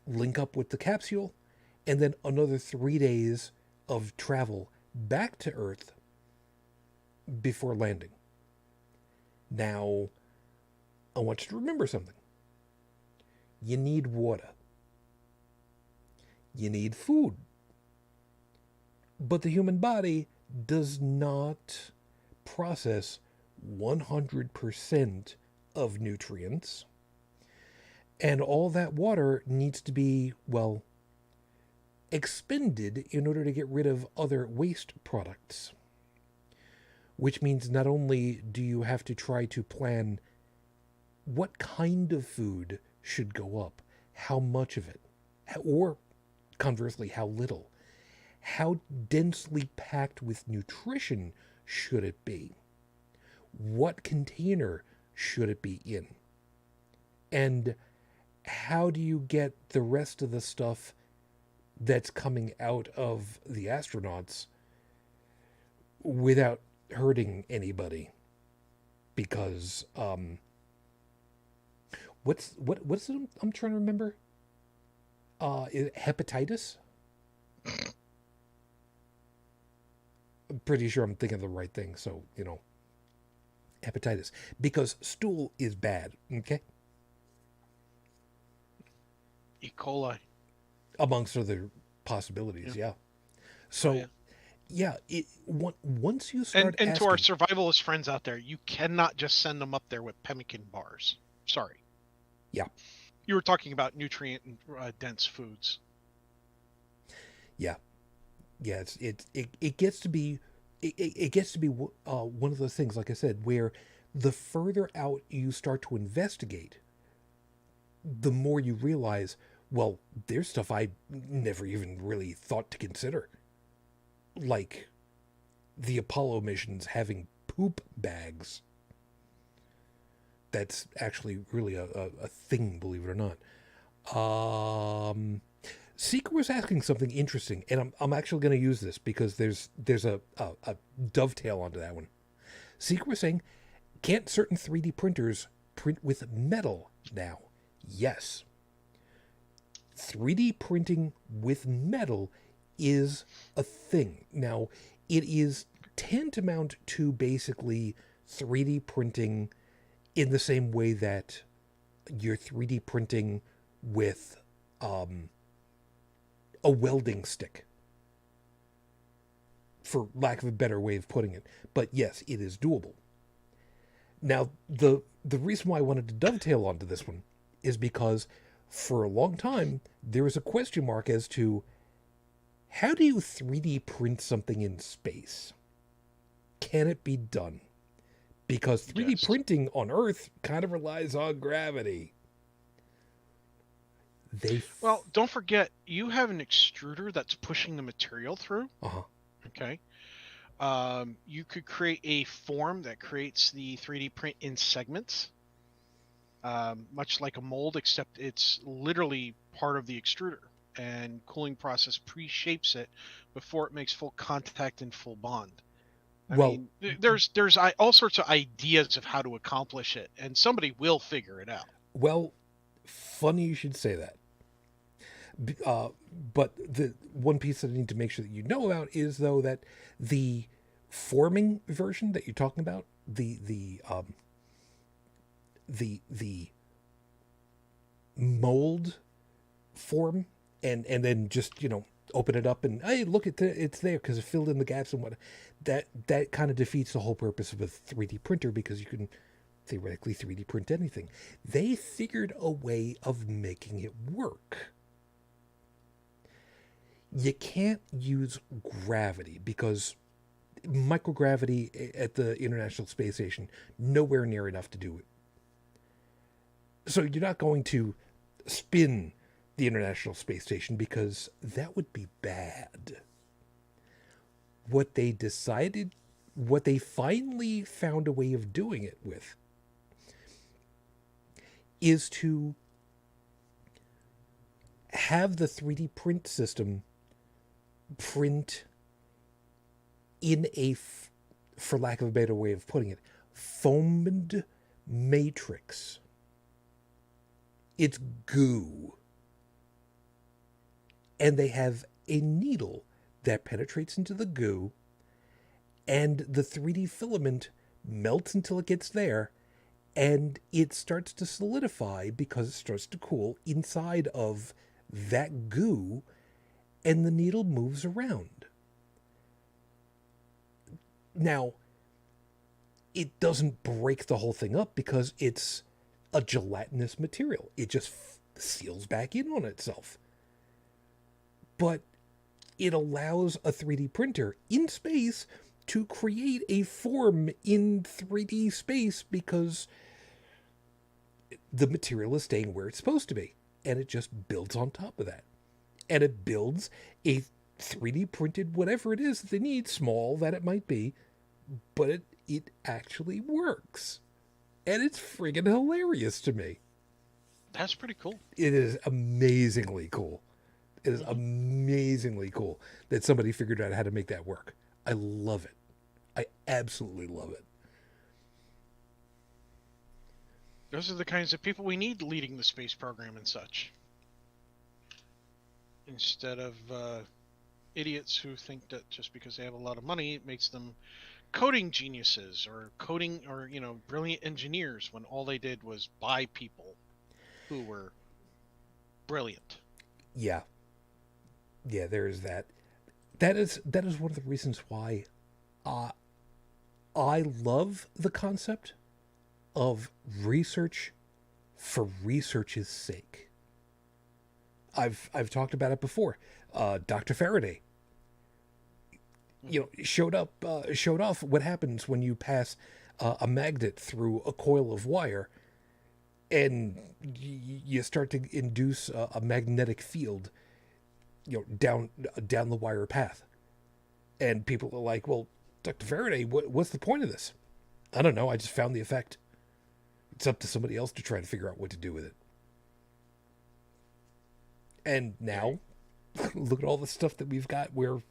link up with the capsule, and then another 3 days of travel back to Earth before landing. Now, I want you to remember something. You need water. You need food. But the human body does not process 100% of nutrients. And all that water needs to be, well, expended in order to get rid of other waste products. Which means not only do you have to try to plan what kind of food should go up, how much of it, or conversely, how little, how densely packed with nutrition should it be, what container should it be in, and how do you get the rest of the stuff that's coming out of the astronauts without hurting anybody? Because what's it I'm trying to remember? Hepatitis? I'm pretty sure I'm thinking of the right thing, so hepatitis, because stool is bad, okay? E. coli. Amongst other possibilities, yeah. So, once you start and asking, to our survivalist friends out there, you cannot just send them up there with pemmican bars. Sorry. Yeah. You were talking about nutrient dense foods. Yeah. Yeah, it gets to be one of those things, like I said, where the further out you start to investigate, the more you realize, well, there's stuff I never even really thought to consider. Like the Apollo missions having poop bags. That's actually really a thing, believe it or not. Seeker was asking something interesting, and I'm actually going to use this because there's a dovetail onto that one. Seeker was saying, can't certain 3D printers print with metal now? Yes. 3D printing with metal is a thing. Now, it is tantamount to basically 3D printing in the same way that you're 3D printing with a welding stick, for lack of a better way of putting it. But yes, it is doable. Now, the reason why I wanted to dovetail onto this one is because for a long time, there was a question mark as to how do you 3D print something in space? Can it be done? Because 3D printing on Earth kind of relies on gravity. Well, don't forget, you have an extruder that's pushing the material through. Uh-huh. Okay. You could create a form that creates the 3D print in segments, much like a mold, except it's literally part of the extruder, and cooling process pre-shapes it before it makes full contact and full bond. I mean, there's all sorts of ideas of how to accomplish it, and somebody will figure it out. Well, funny you should say that. But the one piece that I need to make sure that you know about is, though, that the forming version that you're talking about, the the mold form, and then just, open it up and, hey, look, it's there because it filled in the gaps and what. That kind of defeats the whole purpose of a 3D printer, because you can theoretically 3D print anything. They figured a way of making it work. You can't use gravity because microgravity at the International Space Station, nowhere near enough to do it. So you're not going to spin the International Space Station because that would be bad. What they finally found a way of doing it with is to have the 3D print system print in for lack of a better way of putting it, foamed matrix. It's goo. And they have a needle that penetrates into the goo, and the 3D filament melts until it gets there, and it starts to solidify because it starts to cool inside of that goo, and the needle moves around. Now, it doesn't break the whole thing up because it's a gelatinous material. It just seals back in on itself. But it allows a 3D printer in space to create a form in 3D space because the material is staying where it's supposed to be. And it just builds on top of that. And it builds a 3D printed whatever it is that they need, small that it might be, but it actually works. And it's friggin' hilarious to me. That's pretty cool. It is amazingly cool. It is amazingly cool that somebody figured out how to make that work. I love it. I absolutely love it. Those are the kinds of people we need leading the space program and such. Instead of idiots who think that just because they have a lot of money, it makes them coding geniuses or brilliant engineers, when all they did was buy people who were brilliant. Yeah. Yeah, there is that. That is one of the reasons why I love the concept of research for research's sake. I've talked about it before. Dr. Faraday, showed off what happens when you pass a magnet through a coil of wire, and you start to induce a magnetic field, down the wire path. And people are like, well, Dr. Faraday, what's the point of this? I don't know. I just found the effect. It's up to somebody else to try to figure out what to do with it. And now, look at all the stuff that we've got where,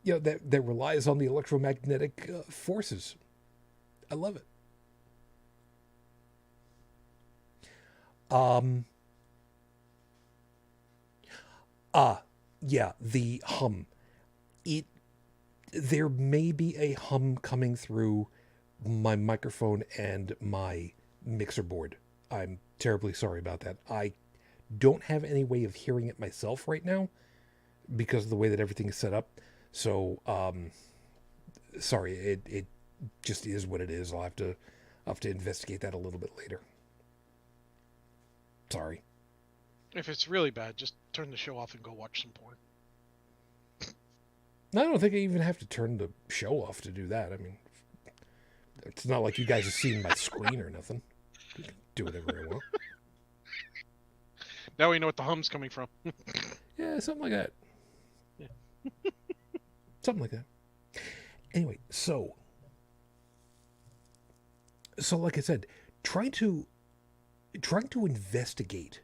that relies on the electromagnetic forces. I love it. Yeah, the hum. There may be a hum coming through my microphone and my mixer board. I'm terribly sorry about that. I don't have any way of hearing it myself right now because of the way that everything is set up. So, sorry, it just is what it is. I'll have to investigate that a little bit later. Sorry. If it's really bad, just turn the show off and go watch some porn. I don't think I even have to turn the show off to do that. I mean, it's not like you guys have seen my screen or nothing. You can do whatever I want. Now we know what the hum's coming from. Yeah, something like that. Yeah. Something like that. Anyway, so like I said, trying to investigate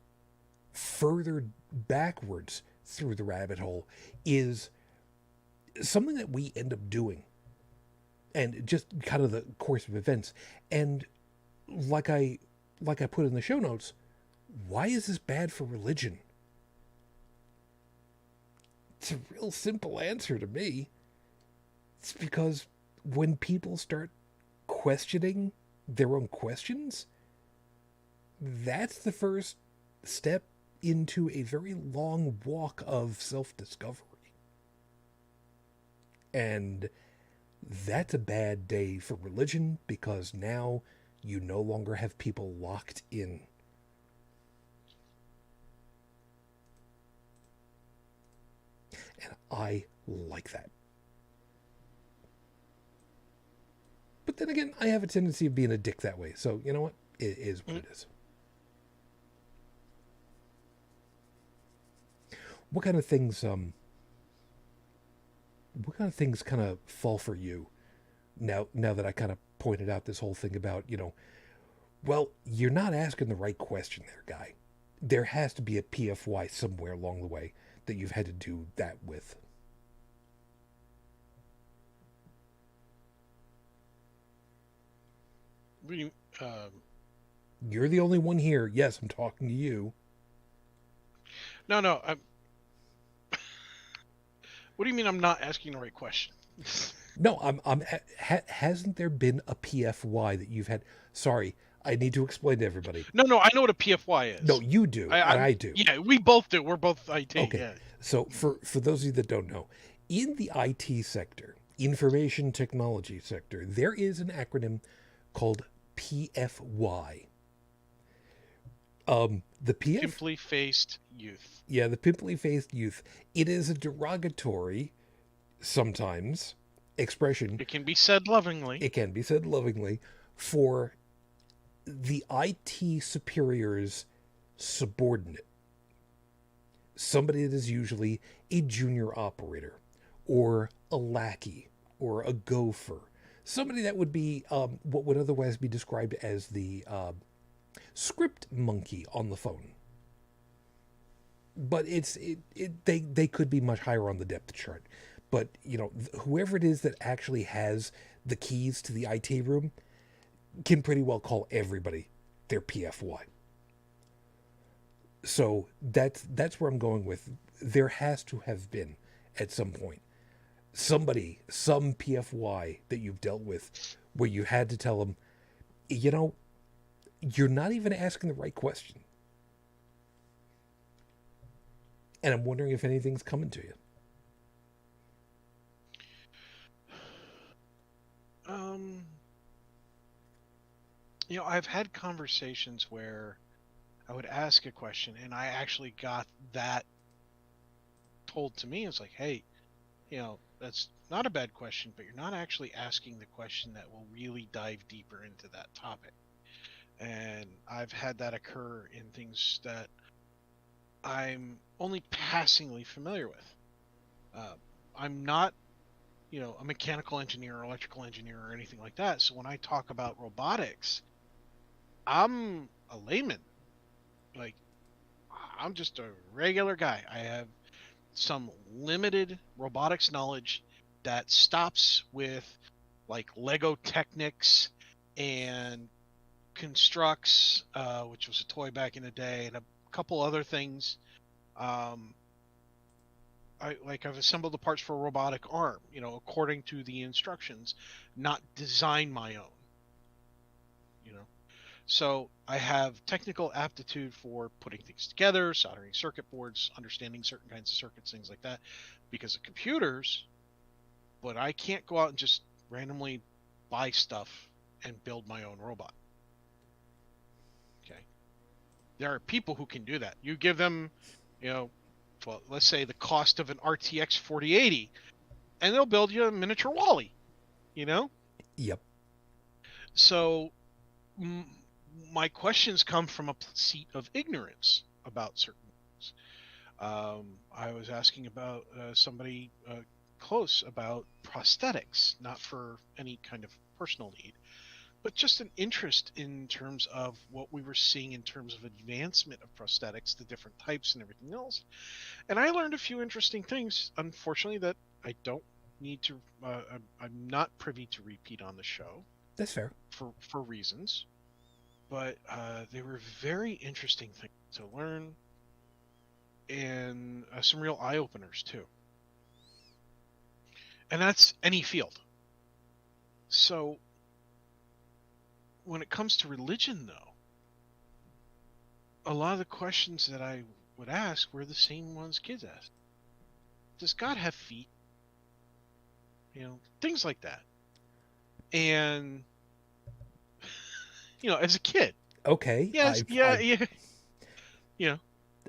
further backwards through the rabbit hole is something that we end up doing, and just kind of the course of events. And like I put in the show notes, why is this bad for religion? It's a real simple answer to me. It's because when people start questioning their own questions, that's the first step into a very long walk of self-discovery. And that's a bad day for religion, because now you no longer have people locked in. And I like that. But then again, I have a tendency of being a dick that way. So, you know what? It is what it is. What kind of things kind of fall for you now that I kind of pointed out this whole thing about, well, you're not asking the right question there, guy. There has to be a PFY somewhere along the way that you've had to do that with. You're the only one here. Yes, I'm talking to you. No. What do you mean I'm not asking the right question? No, hasn't there been a PFY that you've had? Sorry, I need to explain to everybody. No, I know what a PFY is. No, you do, and I do. Yeah, we both do. We're both IT. Okay, yeah. So for those of you that don't know, in the IT sector, information technology sector, there is an acronym called PFY. The Pimply faced youth. Yeah, the pimply faced youth. It is a derogatory, sometimes, expression. It can be said lovingly. It can be said lovingly for the IT superior's subordinate. Somebody that is usually a junior operator, or a lackey, or a gopher. Somebody that would be what would otherwise be described as the script monkey on the phone. But they could be much higher on the depth chart. But, whoever it is that actually has the keys to the IT room can pretty well call everybody their PFY. So that's where I'm going with. There has to have been, at some point, some PFY that you've dealt with where you had to tell them, you're not even asking the right question. And I'm wondering if anything's coming to you. I've had conversations where I would ask a question and I actually got that told to me. It's like, hey, that's not a bad question, but you're not actually asking the question that will really dive deeper into that topic. And I've had that occur in things that I'm only passingly familiar with. I'm not, a mechanical engineer or electrical engineer or anything like that. So when I talk about robotics, I'm a layman. Like, I'm just a regular guy. I have some limited robotics knowledge that stops with like Lego Technics and Constructs, which was a toy back in the day, and a couple other things. I've assembled the parts for a robotic arm, according to the instructions, not design my own. So I have technical aptitude for putting things together, soldering circuit boards, understanding certain kinds of circuits, things like that, because of computers. But I can't go out and just randomly buy stuff and build my own robot. Okay. There are people who can do that. You give them, let's say the cost of an RTX 4080, and they'll build you a miniature Wall-E, Yep. So my questions come from a seat of ignorance about certain things. I was asking about somebody close about prosthetics, not for any kind of personal need, but just an interest in terms of what we were seeing in terms of advancement of prosthetics, the different types and everything else. And I learned a few interesting things, unfortunately, that I don't need to, I'm not privy to repeat on the show. That's fair. For reasons. But they were very interesting things to learn, and some real eye-openers, too. And that's any field. So when it comes to religion, though, a lot of the questions that I would ask were the same ones kids ask. Does God have feet? Things like that. And as a kid, Okay. yes, yeah.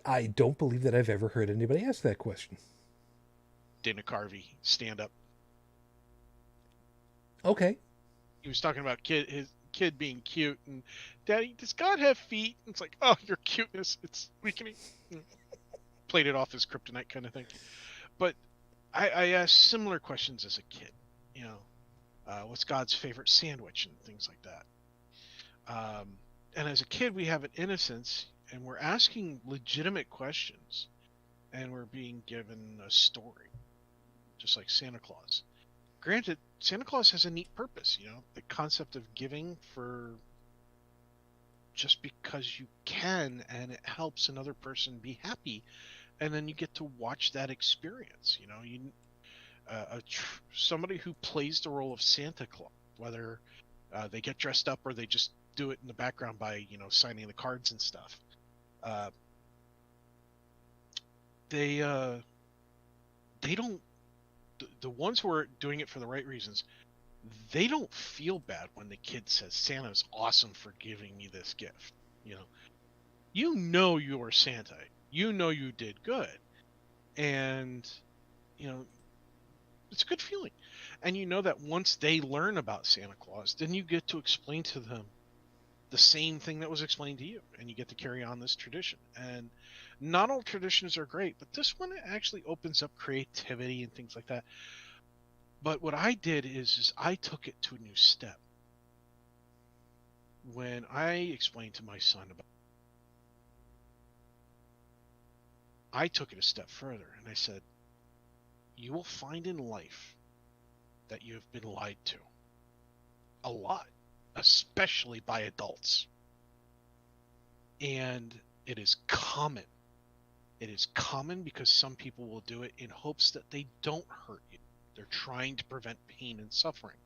I don't believe that I've ever heard anybody ask that question. Dana Carvey, stand up. Okay. He was talking about his kid being cute, and Daddy, does God have feet? And it's like, oh, your cuteness, it's weakening. Played it off as kryptonite kind of thing. But I asked similar questions as a kid. What's God's favorite sandwich and things like that. And as a kid, we have an innocence, and we're asking legitimate questions, and we're being given a story, just like Santa Claus. Granted, Santa Claus has a neat purpose, the concept of giving for just because you can, and it helps another person be happy, and then you get to watch that experience. Somebody who plays the role of Santa Claus, whether they get dressed up or they just do it in the background by signing the cards and stuff. They don't. The ones who are doing it for the right reasons, they don't feel bad when the kid says Santa's awesome for giving me this gift. You're Santa. You did good, and it's a good feeling. And that once they learn about Santa Claus, then you get to explain to them the same thing that was explained to you, and you get to carry on this tradition. And not all traditions are great, but this one actually opens up creativity and things like that. But what I did is I took it to a new step. When I explained to my son about, I took it a step further, and I said, you will find in life that you have been lied to a lot, especially by adults. And it is common. It is common because some people will do it in hopes that they don't hurt you. They're trying to prevent pain and suffering.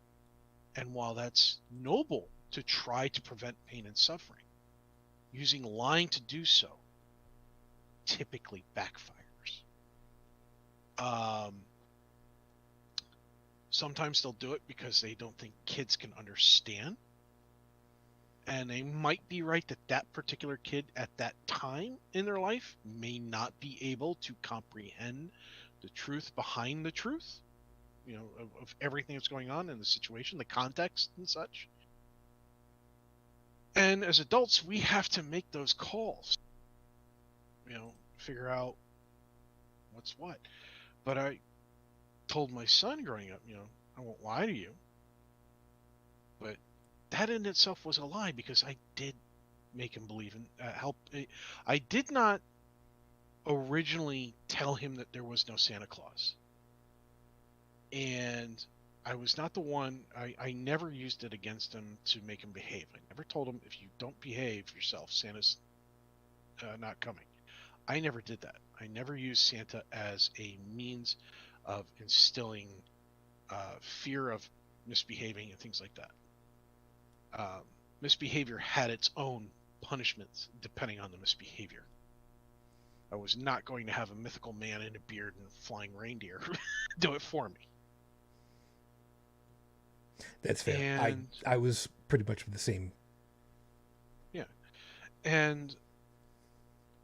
And while that's noble to try to prevent pain and suffering, using lying to do so typically backfires. Sometimes they'll do it because they don't think kids can understand. And they might be right that that particular kid at that time in their life may not be able to comprehend the truth behind the truth, of everything that's going on in the situation, the context and such. And as adults, we have to make those calls, figure out what's what. But I told my son growing up, I won't lie to you, but that in itself was a lie, because I did make him believe in help. I did not originally tell him that there was no Santa Claus, and I was not the one. I never used it against him to make him behave. I never told him, if you don't behave yourself, Santa's not coming. I never did that. I never used Santa as a means of instilling fear of misbehaving and things like that. Misbehavior had its own punishments depending on the misbehavior. I was not going to have a mythical man in a beard and flying reindeer do it for me. That's fair. And I was pretty much the same. Yeah. And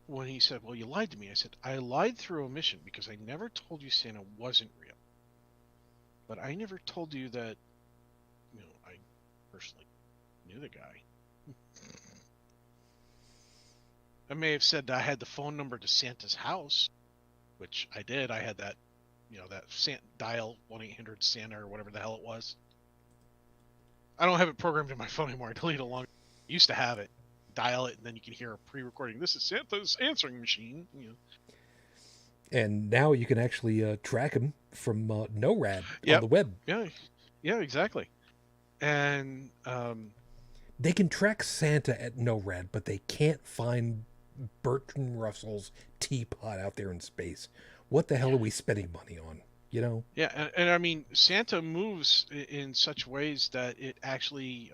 when he said, well, you lied to me, I said, I lied through omission, because I never told you Santa wasn't real. But I never told you that, I personally knew the guy. I may have said that I had the phone number to Santa's house, which I did. I had that, that dial 1-800-SANTA or whatever the hell it was. I don't have it programmed in my phone anymore. I deleted it long. I used to have it. Dial it, and then you can hear a pre-recording. This is Santa's answering machine. And now you can actually track him from NORAD on the web. Yeah, exactly. And they can track Santa at NORAD, but they can't find Bertrand Russell's Teapot out there in space. What the hell are we spending money on? Yeah, and I mean, Santa moves in such ways that it actually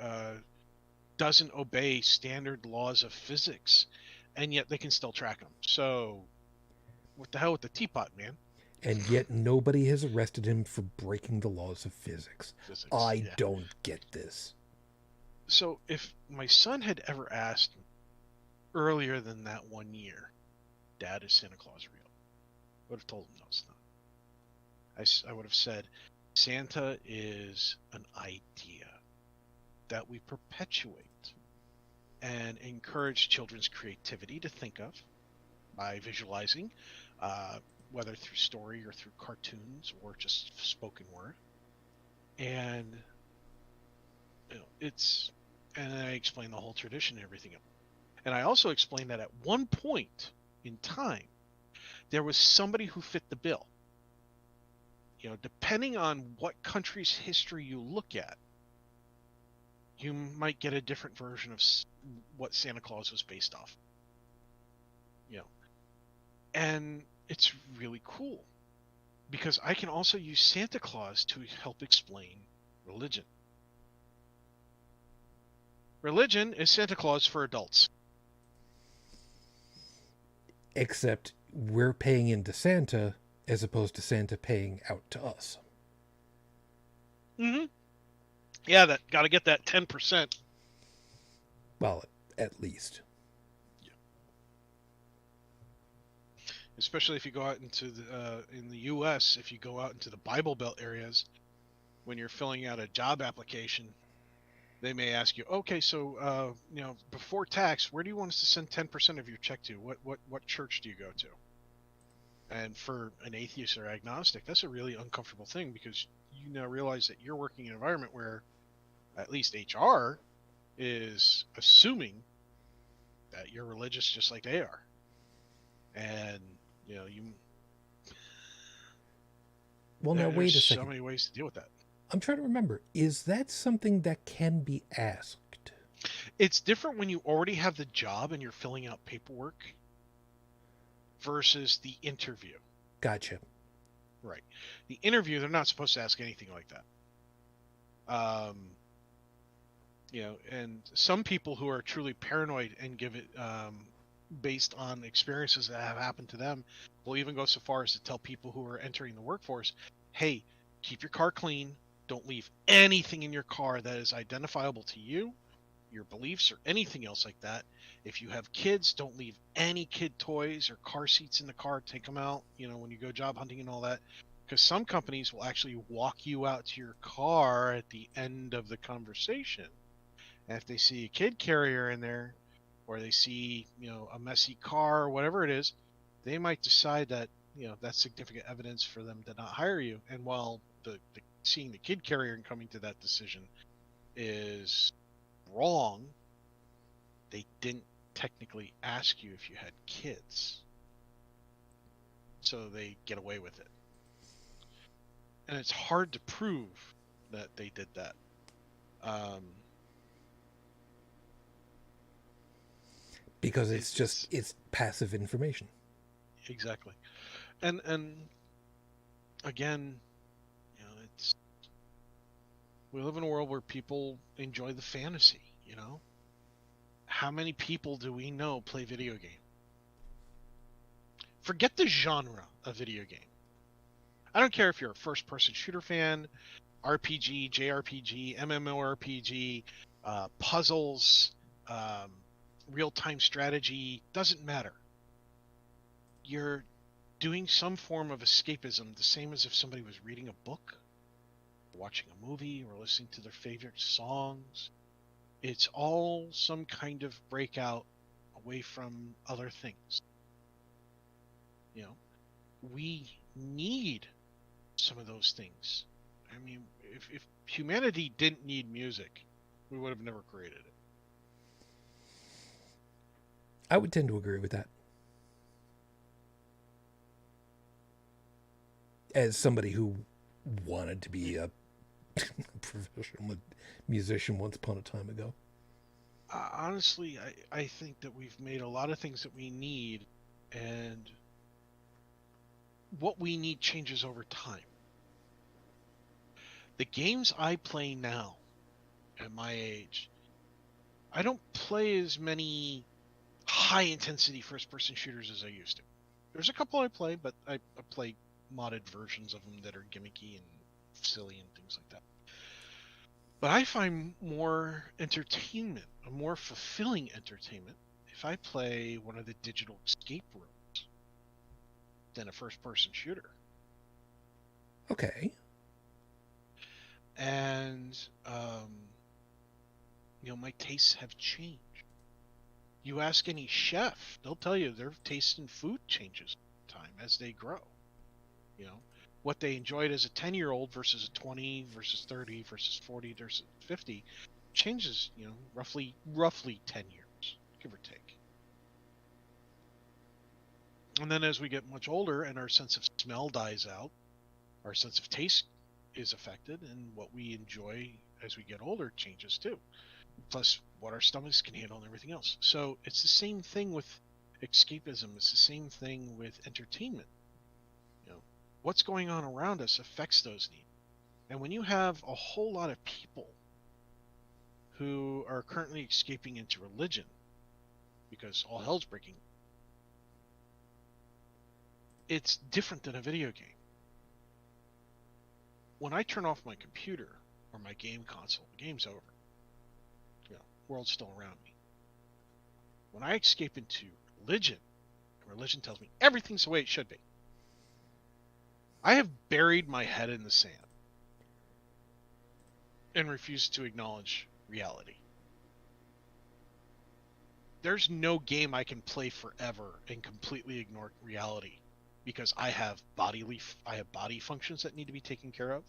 doesn't obey standard laws of physics, and yet they can still track them. So, what the hell with the Teapot, man? And yet nobody has arrested him for breaking the laws of physics. Physics, I yeah. don't get this. So, if my son had ever asked me earlier than that 1 year, Dad, is Santa Claus real? I would have told him no, it's not. I would have said, Santa is an idea that we perpetuate and encourage children's creativity to think of by visualizing, whether through story or through cartoons or just spoken word. And and I explain the whole tradition and everything else. And I also explained that at one point in time, there was somebody who fit the bill. Depending on what country's history you look at, you might get a different version of what Santa Claus was based off. And it's really cool because I can also use Santa Claus to help explain religion. Religion is Santa Claus for adults. Except we're paying into Santa as opposed to Santa paying out to us. Mm-hmm. Yeah, that got to get that 10%. Well, at least. Yeah. Especially if you go out into in the U.S., if you go out into the Bible Belt areas, when you're filling out a job application, they may ask you, okay, so before tax, where do you want us to send 10% of your check to? What church do you go to? And for an atheist or agnostic, that's a really uncomfortable thing because you now realize that you're working in an environment where at least HR is assuming that you're religious just like they are. And, Well, now wait a second. There's so many ways to deal with that. I'm trying to remember. Is that something that can be asked? It's different when you already have the job and you're filling out paperwork versus the interview. Gotcha. Right. The interview, they're not supposed to ask anything like that. And some people who are truly paranoid and give it based on experiences that have happened to them will even go so far as to tell people who are entering the workforce, hey, keep your car clean. Don't leave anything in your car that is identifiable to you, your beliefs, or anything else like that. If you have kids, don't leave any kid toys or car seats in the car. Take them out, when you go job hunting and all that. Because some companies will actually walk you out to your car at the end of the conversation. And if they see a kid carrier in there, or they see, a messy car or whatever it is, they might decide that, that's significant evidence for them to not hire you. And while the seeing the kid carrier and coming to that decision is wrong, they didn't technically ask you if you had kids. So they get away with it. And it's hard to prove that they did that. Because it's passive information. Exactly. And again, we live in a world where people enjoy the fantasy, How many people do we know play video game? Forget the genre of video game. I don't care if you're a first-person shooter fan, RPG, JRPG, MMORPG, puzzles, real-time strategy, doesn't matter. You're doing some form of escapism, the same as if somebody was reading a book, watching a movie, or listening to their favorite songs. It's all some kind of breakout away from other things. We need some of those things. I mean, if humanity didn't need music, we would have never created it. I would tend to agree with that. As somebody who wanted to be a professional musician once upon a time ago. Honestly, I think that we've made a lot of things that we need, and what we need changes over time. The games I play now, at my age, I don't play as many high-intensity first-person shooters as I used to. There's a couple I play, but I play modded versions of them that are gimmicky and silly and things like that. But I find more entertainment, a more fulfilling entertainment, if I play one of the digital escape rooms than a first-person shooter. Okay. And, my tastes have changed. You ask any chef, they'll tell you their taste in food changes time as they grow. What they enjoyed as a 10-year-old versus a 20 versus 30 versus 40 versus 50 changes, roughly 10 years, give or take. And then as we get much older and our sense of smell dies out, our sense of taste is affected, and what we enjoy as we get older changes too. Plus what our stomachs can handle and everything else. So it's the same thing with escapism. It's the same thing with entertainment. What's going on around us affects those needs. And when you have a whole lot of people who are currently escaping into religion because all hell's breaking, it's different than a video game. When I turn off my computer or my game console, the game's over. World's still around me. When I escape into religion, religion tells me everything's the way it should be. I have buried my head in the sand and refused to acknowledge reality. There's no game I can play forever and completely ignore reality because I have body functions that need to be taken care of.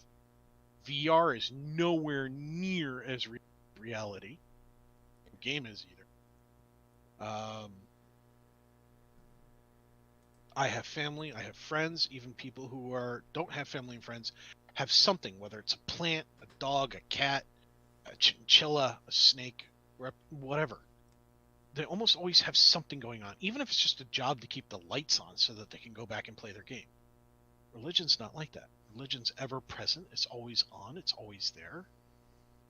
VR is nowhere near as reality. Game is either. I have family, I have friends, even people who don't have family and friends have something, whether it's a plant, a dog, a cat, a chinchilla, a snake, whatever. They almost always have something going on, even if it's just a job to keep the lights on so that they can go back and play their game. Religion's not like that. Religion's ever present, it's always on, it's always there.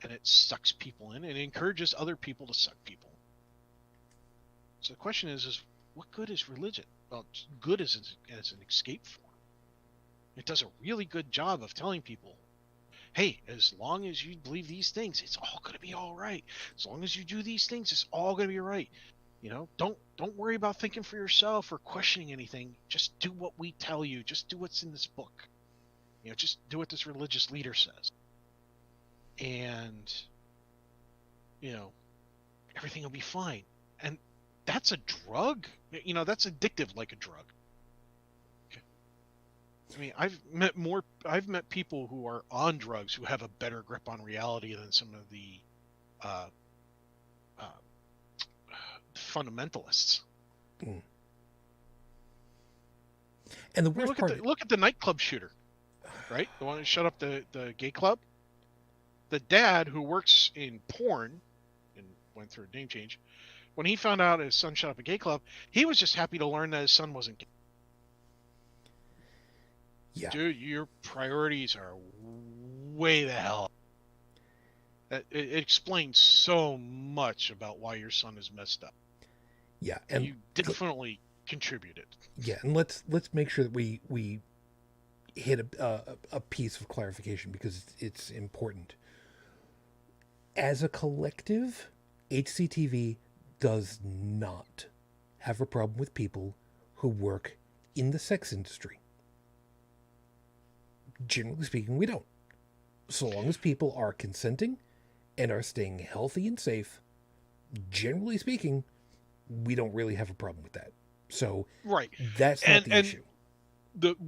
And it sucks people in and it encourages other people to suck people. So the question is what good is religion? Well, it's good as an escape form. It does a really good job of telling people, hey, as long as you believe these things, it's all going to be all right. As long as you do these things, it's all going to be right. Don't worry about thinking for yourself or questioning anything. Just do what we tell you. Just do what's in this book. Just do what this religious leader says. And everything will be fine. And that's a drug. That's addictive like a drug. Okay. I mean, I've met people who are on drugs who have a better grip on reality than some of the fundamentalists. Mm. And the worst look at the nightclub shooter, right? The one who shut up the gay club. The dad who works in porn and went through a name change, when he found out his son shut up a gay club, he was just happy to learn that his son wasn't gay. Yeah. Dude, your priorities are way the hell. It explains so much about why your son is messed up. Yeah, and you definitely contributed. Yeah, and let's make sure that we hit a piece of clarification because it's important. As a collective, HCTV does not have a problem with people who work in the sex industry. Generally speaking, we don't. So long as people are consenting and are staying healthy and safe, generally speaking, we don't really have a problem with that. So right, that's not the issue.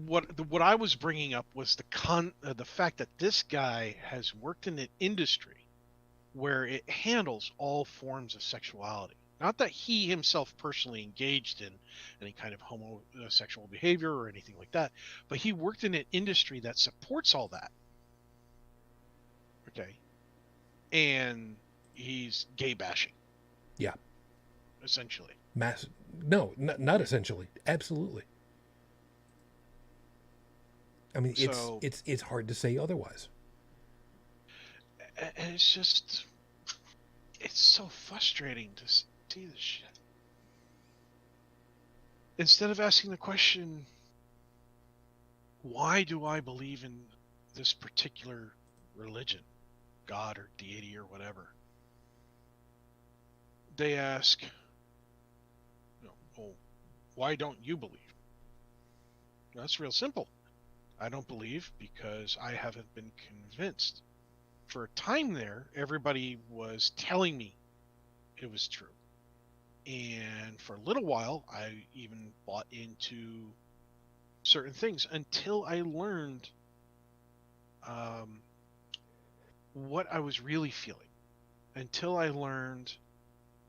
What I was bringing up was the fact that this guy has worked in an industry where it handles all forms of sexuality. Not that he himself personally engaged in any kind of homosexual behavior or anything like that, but he worked in an industry that supports all that. Okay. And he's gay bashing. Yeah. Essentially. No, not essentially. Absolutely. I mean, it's hard to say otherwise. And it's so frustrating to see this shit. Instead of asking the question, why do I believe in this particular religion, God or deity or whatever, they ask, well, why don't you believe? That's real simple. I don't believe because I haven't been convinced. For a time there, everybody was telling me it was true. And for a little while, I even bought into certain things until I learned what I was really feeling. Until I learned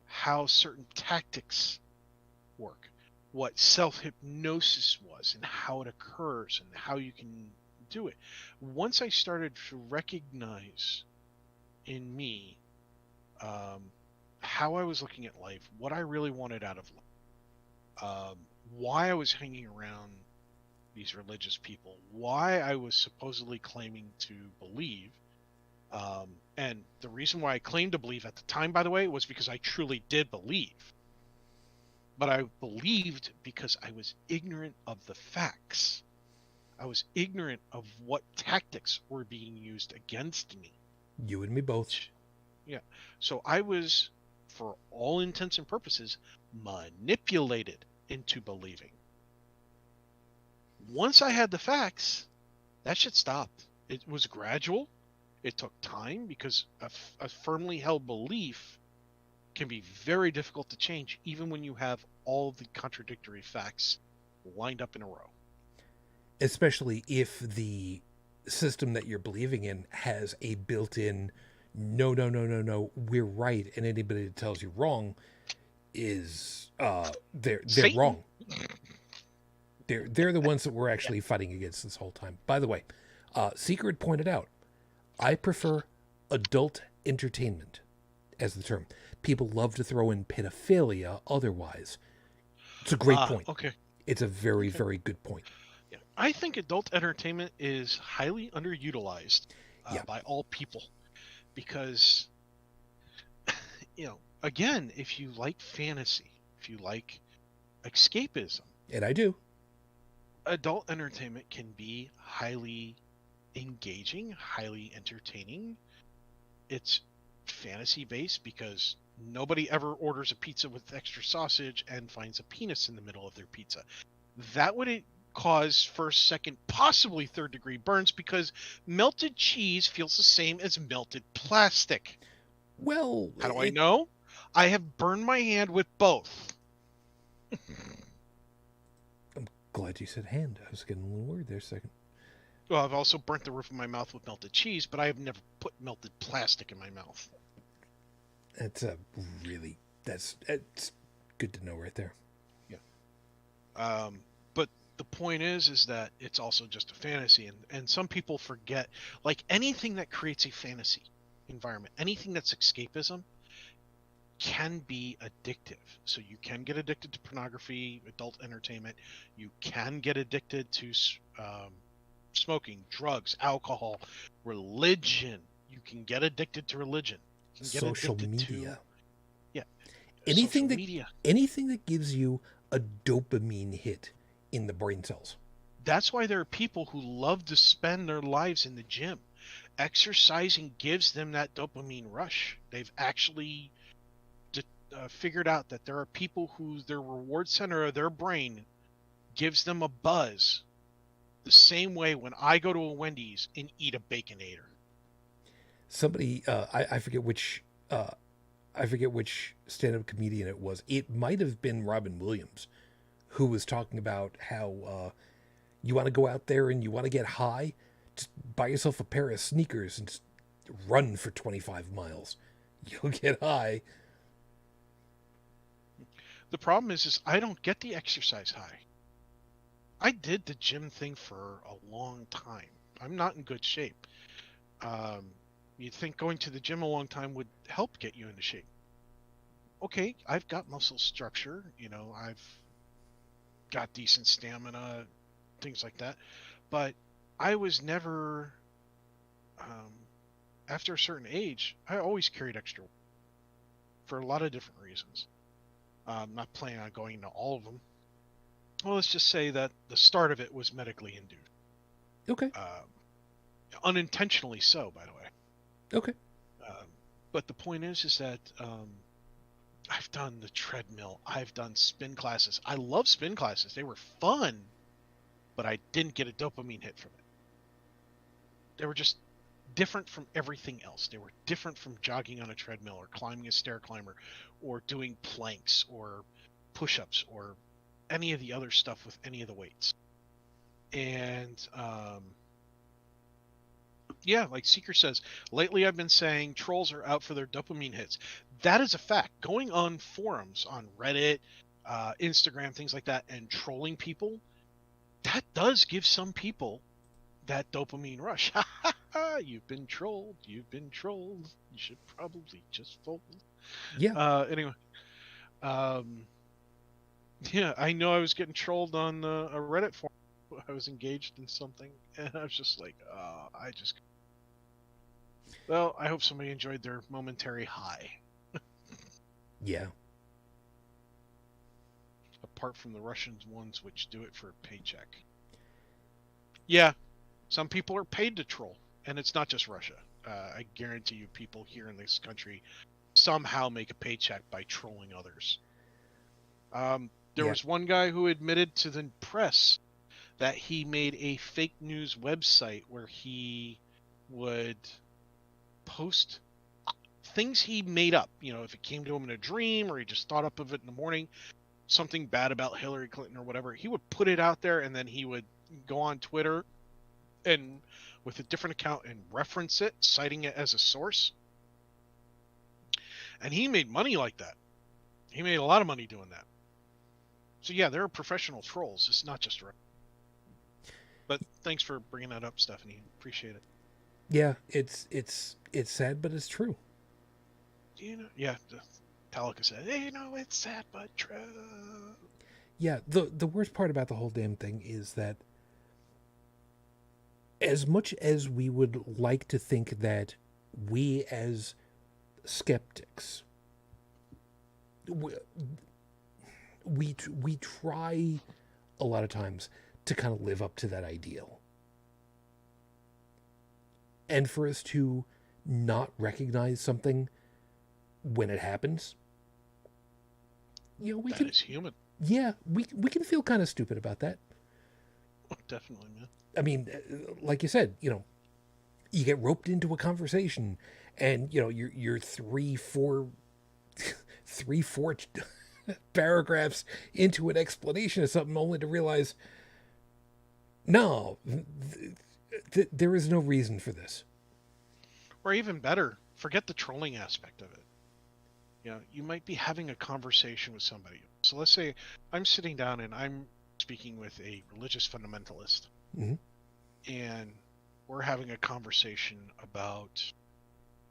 how certain tactics work, what self-hypnosis was and how it occurs and how you can do it. Once I started to recognize in me how I was looking at life, what I really wanted out of life, why I was hanging around these religious people, why I was supposedly claiming to believe, and the reason why I claimed to believe at the time, by the way, was because I truly did believe. But I believed because I was ignorant of the facts. I was ignorant of what tactics were being used against me. You and me both. Yeah. So I was, for all intents and purposes, manipulated into believing. Once I had the facts, that shit stopped. It was gradual. It took time because a firmly held belief can be very difficult to change, even when you have all the contradictory facts lined up in a row. Especially if the system that you're believing in has a built-in no, we're right, and anybody that tells you wrong is they're Satan. wrong. They're the ones that we're actually fighting against this whole time. By the way, Secret pointed out, I prefer adult entertainment as the term. People love to throw in pedophilia otherwise. It's a great point. Okay. It's a very, very good point. Yeah. I think adult entertainment is highly underutilized by all people because, again, if you like fantasy, if you like escapism, and I do, adult entertainment can be highly engaging, highly entertaining. It's fantasy based because nobody ever orders a pizza with extra sausage and finds a penis in the middle of their pizza. That would cause first, second, possibly third degree burns because melted cheese feels the same as melted plastic. Well, how do I know? I have burned my hand with both. I'm glad you said hand. I was getting a little worried there a second. Well, I've also burnt the roof of my mouth with melted cheese, but I have never put melted plastic in my mouth. That's it's good to know right there. Yeah. But the point is that it's also just a fantasy, and some people forget, like anything that creates a fantasy environment, anything that's escapism can be addictive. So you can get addicted to pornography, adult entertainment. You can get addicted to smoking, drugs, alcohol, religion. You can get addicted to religion. You can get social addicted media. Yeah. Anything media. That gives you a dopamine hit in the brain cells. That's why there are people who love to spend their lives in the gym. Exercising gives them that dopamine rush. They've actually figured out that there are people who their reward center of their brain gives them a buzz the same way when I go to a Wendy's and eat a Baconator. Somebody, I forget which stand-up comedian it was. It might have been Robin Williams, who was talking about how you want to go out there and you want to get high, just buy yourself a pair of sneakers and just run for 25 miles. You'll get high. The problem is I don't get the exercise high. I did the gym thing for a long time. I'm not in good shape. You'd think going to the gym a long time would help get you into shape. Okay, I've got muscle structure, I've got decent stamina, things like that. But I was never, after a certain age, I always carried extra. for a lot of different reasons. I'm not planning on going into all of them. Well, let's just say that the start of it was medically induced. Okay. Unintentionally so, by the way. Okay. But the point is that I've done the treadmill. I've done spin classes. I love spin classes. They were fun, but I didn't get a dopamine hit from it. They were just different from everything else. They were different from jogging on a treadmill or climbing a stair climber or doing planks or push-ups or any of the other stuff with any of the weights. And yeah, like Seeker says, lately I've been saying trolls are out for their dopamine hits. That is a fact. Going on forums, on Reddit, Instagram, things like that, and trolling people, that does give some people that dopamine rush. Ha ha ha! You've been trolled. You've been trolled. You should probably just fold. Yeah. Anyway, yeah, I know I was getting trolled on a Reddit forum. I was engaged in something, and I was just like, well, I hope somebody enjoyed their momentary high. Yeah. Apart from the Russian ones, which do it for a paycheck. Yeah, some people are paid to troll, and it's not just Russia. I guarantee you people here in this country somehow make a paycheck by trolling others. There was one guy who admitted to the press that he made a fake news website where he would post things he made up. You know, if it came to him in a dream or he just thought up of it in the morning, something bad about Hillary Clinton or whatever, he would put it out there, and then he would go on Twitter and with a different account and reference it, citing it as a source. And he made money like that. He made a lot of money doing that. So yeah, there are professional trolls. It's not just right. But thanks for bringing that up, Stephanie. Appreciate it. Yeah, it's sad, but it's true. You know, yeah. Talika said, "Hey, you know, it's sad but true." Yeah, the worst part about the whole damn thing is that as much as we would like to think that we as skeptics, we try a lot of times to kind of live up to that ideal. And for us to not recognize something when it happens, you know, That is human. Yeah, we can feel kind of stupid about that. Definitely, man. I mean, like you said, you know, you get roped into a conversation, and you know you're three, four paragraphs into an explanation of something, only to realize, no, there is no reason for this. Or even better, forget the trolling aspect of it. You know, you might be having a conversation with somebody. So let's say I'm sitting down and I'm speaking with a religious fundamentalist, Mm-hmm. and we're having a conversation about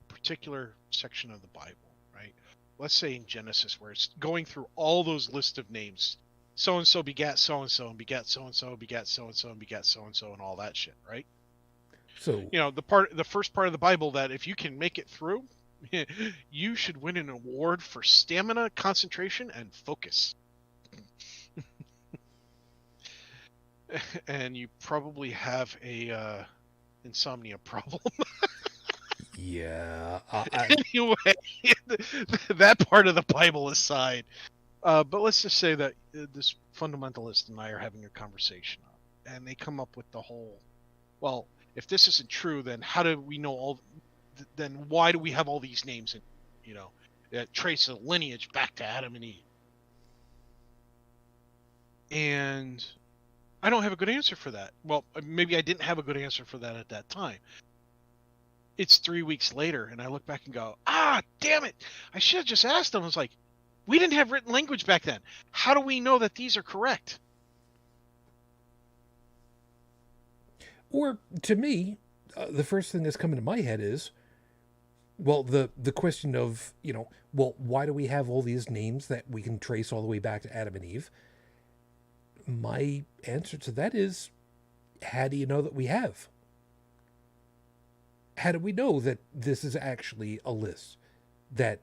a particular section of the Bible, right? Let's say in Genesis, where it's going through all those lists of names. So-and-so begat so-and-so, and begat so-and-so, begat so-and-so, and begat so-and-so, and all that shit, right? So, You know, the first part of the Bible that if you can make it through, you should win an award for stamina, concentration, and focus. And you probably have a insomnia problem. yeah, Anyway, that part of the Bible aside, but let's just say that this fundamentalist and I are having a conversation, and they come up with the whole, well, if this isn't true, then how do we know all? Then why do we have all these names, and you know, that trace a lineage back to Adam and Eve? And I don't have a good answer for that. Well, maybe I didn't have a good answer for that at that time. It's 3 weeks later, and I look back and go, damn it. I should have just asked them. I was like, we didn't have written language back then. How do we know that these are correct? or to me, the first thing that's coming to my head is, well, the question of, you know, well, why do we have all these names that we can trace all the way back to Adam and Eve? My answer to that is, how do you know that we have? How do we know that this is actually a list that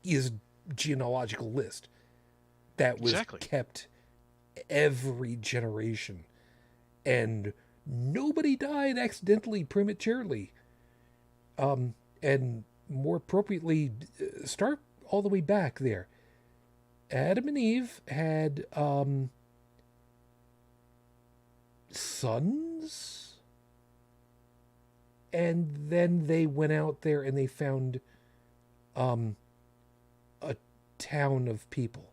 is genealogical list that was Exactly. kept every generation, and nobody died accidentally prematurely. And more appropriately, start all the way back there. Adam and Eve had sons, and then they went out there and they found a town of people.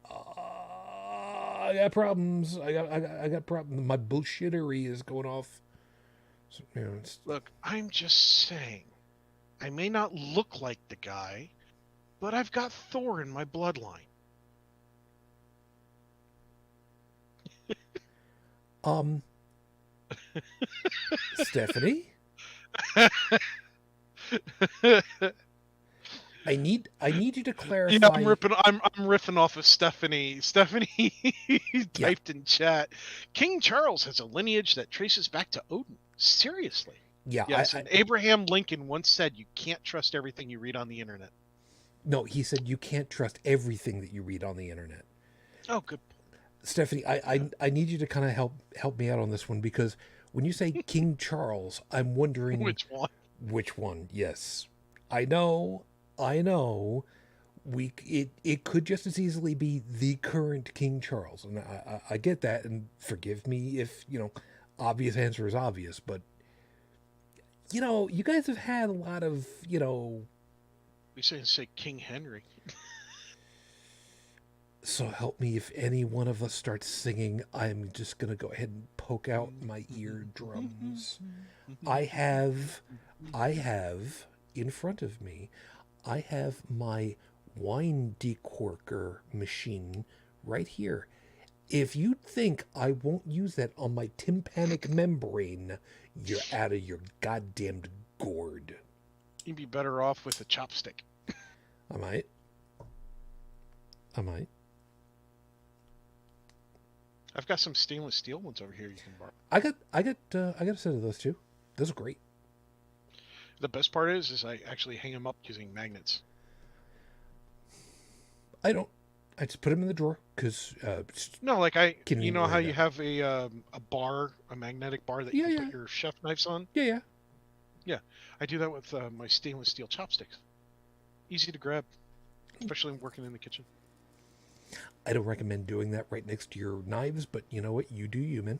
I got problems. I got problems. My bullshittery is going off. So, Look, I'm just saying. I may not look like the guy, but I've got Thor in my bloodline. Stephanie, I need you to clarify. Yeah, I'm riffing off of Stephanie. Stephanie typed in chat. King Charles has a lineage that traces back to Odin. Seriously. Yeah. Yes, and Abraham Lincoln once said you can't trust everything you read on the internet. No, he said you can't trust everything that you read on the internet. Oh, good. Stephanie, I need you to kind of help me out on this one, because when you say King Charles, I'm wondering Which one? Which one? Yes, I know. It could just as easily be the current King Charles, and I get that, and forgive me if obvious answer is obvious, but you guys have had a lot of We say King Henry. So help me, if any one of us starts singing, I'm just gonna go ahead and poke out my eardrums. I have in front of me, I have my wine decorker machine right here. If you think I won't use that on my tympanic membrane, you're out of your goddamned gourd. You'd be better off with a chopstick. I might. I've got some stainless steel ones over here you can borrow. I got a set of those too. Those are great. The best part is I actually hang them up using magnets. I just put them in the drawer because no, like you know how you that. have a bar, a magnetic bar that you can put your chef knives on. Yeah. I do that with my stainless steel chopsticks. Easy to grab, especially when working in the kitchen. I don't recommend doing that right next to your knives, but you know what? You do you, man.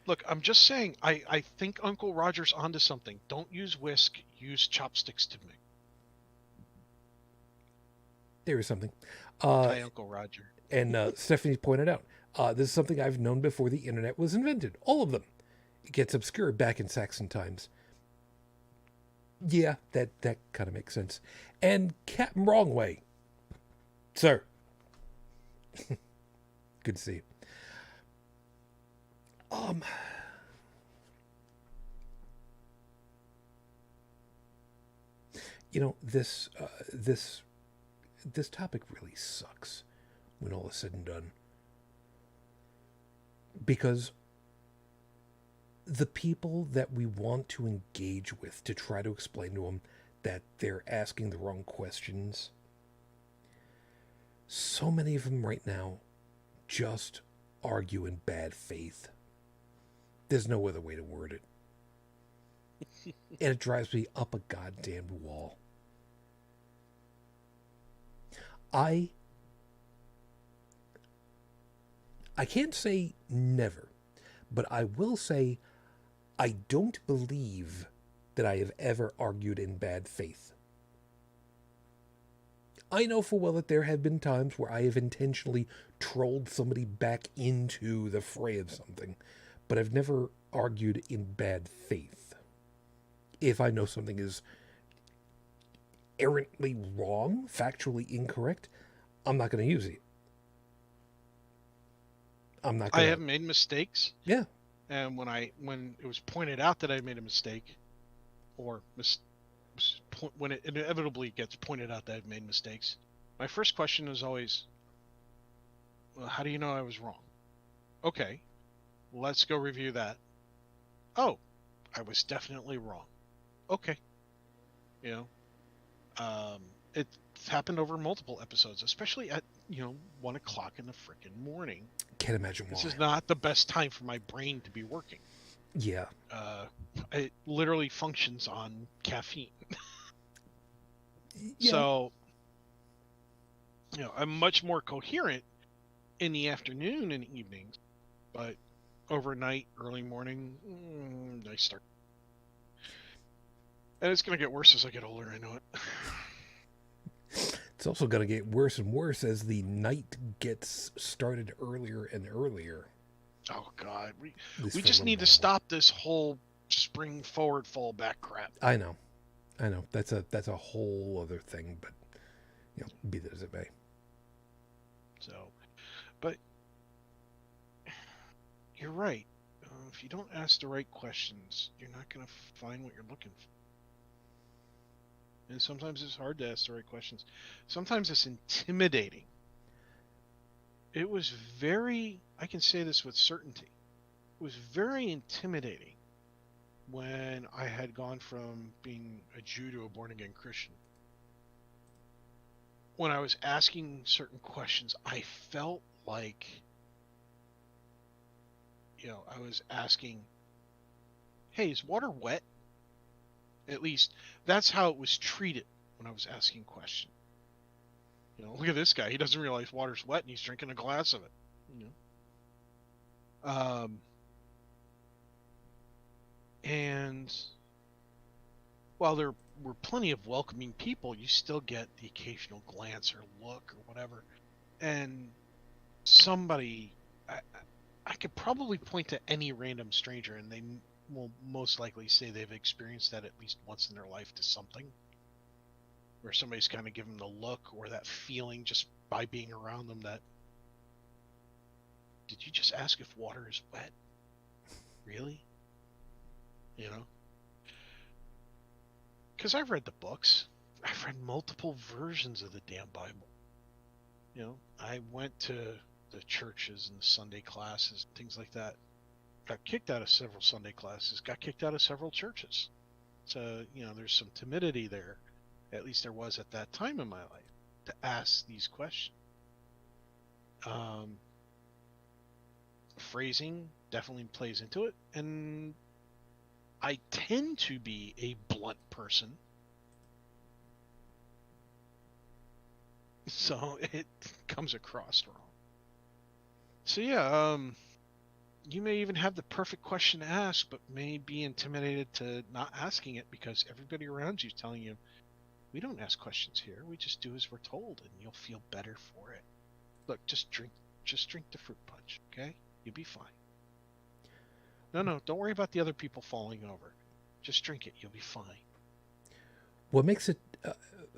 Look, I'm just saying, I think Uncle Roger's onto something. Don't use whisk, use chopsticks to make. There is something. Hi, Uncle Roger. And Stephanie pointed out, this is something I've known before the internet was invented. All of them. It gets obscured back in Saxon times. Yeah, that kind of makes sense. And Captain Wrongway. Sir. Good to see you. This topic really sucks when all is said and done, because the people that we want to engage with to try to explain to them that they're asking the wrong questions, so many of them right now just argue in bad faith. There's no other way to word it. And it drives me up a goddamn wall. I can't say never, but I will say I don't believe that I have ever argued in bad faith. I know full well that there have been times where I have intentionally trolled somebody back into the fray of something, but I've never argued in bad faith. If I know something is errantly wrong, factually incorrect, I'm not going to use it. I'm not going to. I have made mistakes. Yeah. And when it was pointed out that I made a mistake, or when it inevitably gets pointed out that I've made mistakes, my first question is always, well, how do you know I was wrong? Okay, let's go review that. Oh, I was definitely wrong. Okay. It's happened over multiple episodes, especially at 1 o'clock in the frickin' morning. Can't imagine why. This is not the best time for my brain to be working. Yeah. It literally functions on caffeine. Yeah. So, I'm much more coherent in the afternoon and evenings, but overnight, early morning, I start. And it's going to get worse as I get older, I know it. It's also going to get worse and worse as the night gets started earlier and earlier. Oh, God. We just need to stop this whole spring forward, fall back crap. I know. That's a whole other thing, but, be that as it may. So, but you're right. If you don't ask the right questions, you're not going to find what you're looking for. And sometimes it's hard to ask the right questions. Sometimes it's intimidating. It was I can say this with certainty, it was very intimidating when I had gone from being a Jew to a born-again Christian. When I was asking certain questions, I felt like, I was asking, hey, is water wet? At least that's how it was treated when I was asking questions. Look at this guy. He doesn't realize water's wet and he's drinking a glass of it. And while there were plenty of welcoming people, you still get the occasional glance or look or whatever. And somebody, I could probably point to any random stranger and they will most likely say they've experienced that at least once in their life to something, where somebody's kind of given the look or that feeling just by being around them that, did you just ask if water is wet? Really? Because I've read the books. I've read multiple versions of the damn Bible. I went to the churches and the Sunday classes, things like that. Got kicked out of several Sunday classes, got kicked out of several churches. So, there's some timidity there, at least there was at that time in my life, to ask these questions. Phrasing definitely plays into it, and I tend to be a blunt person. So it comes across wrong. So yeah, you may even have the perfect question to ask, but may be intimidated to not asking it because everybody around you is telling you, we don't ask questions here. We just do as we're told, and you'll feel better for it. Look, just drink the fruit punch, okay? You'll be fine. No, don't worry about the other people falling over. Just drink it. You'll be fine. What makes it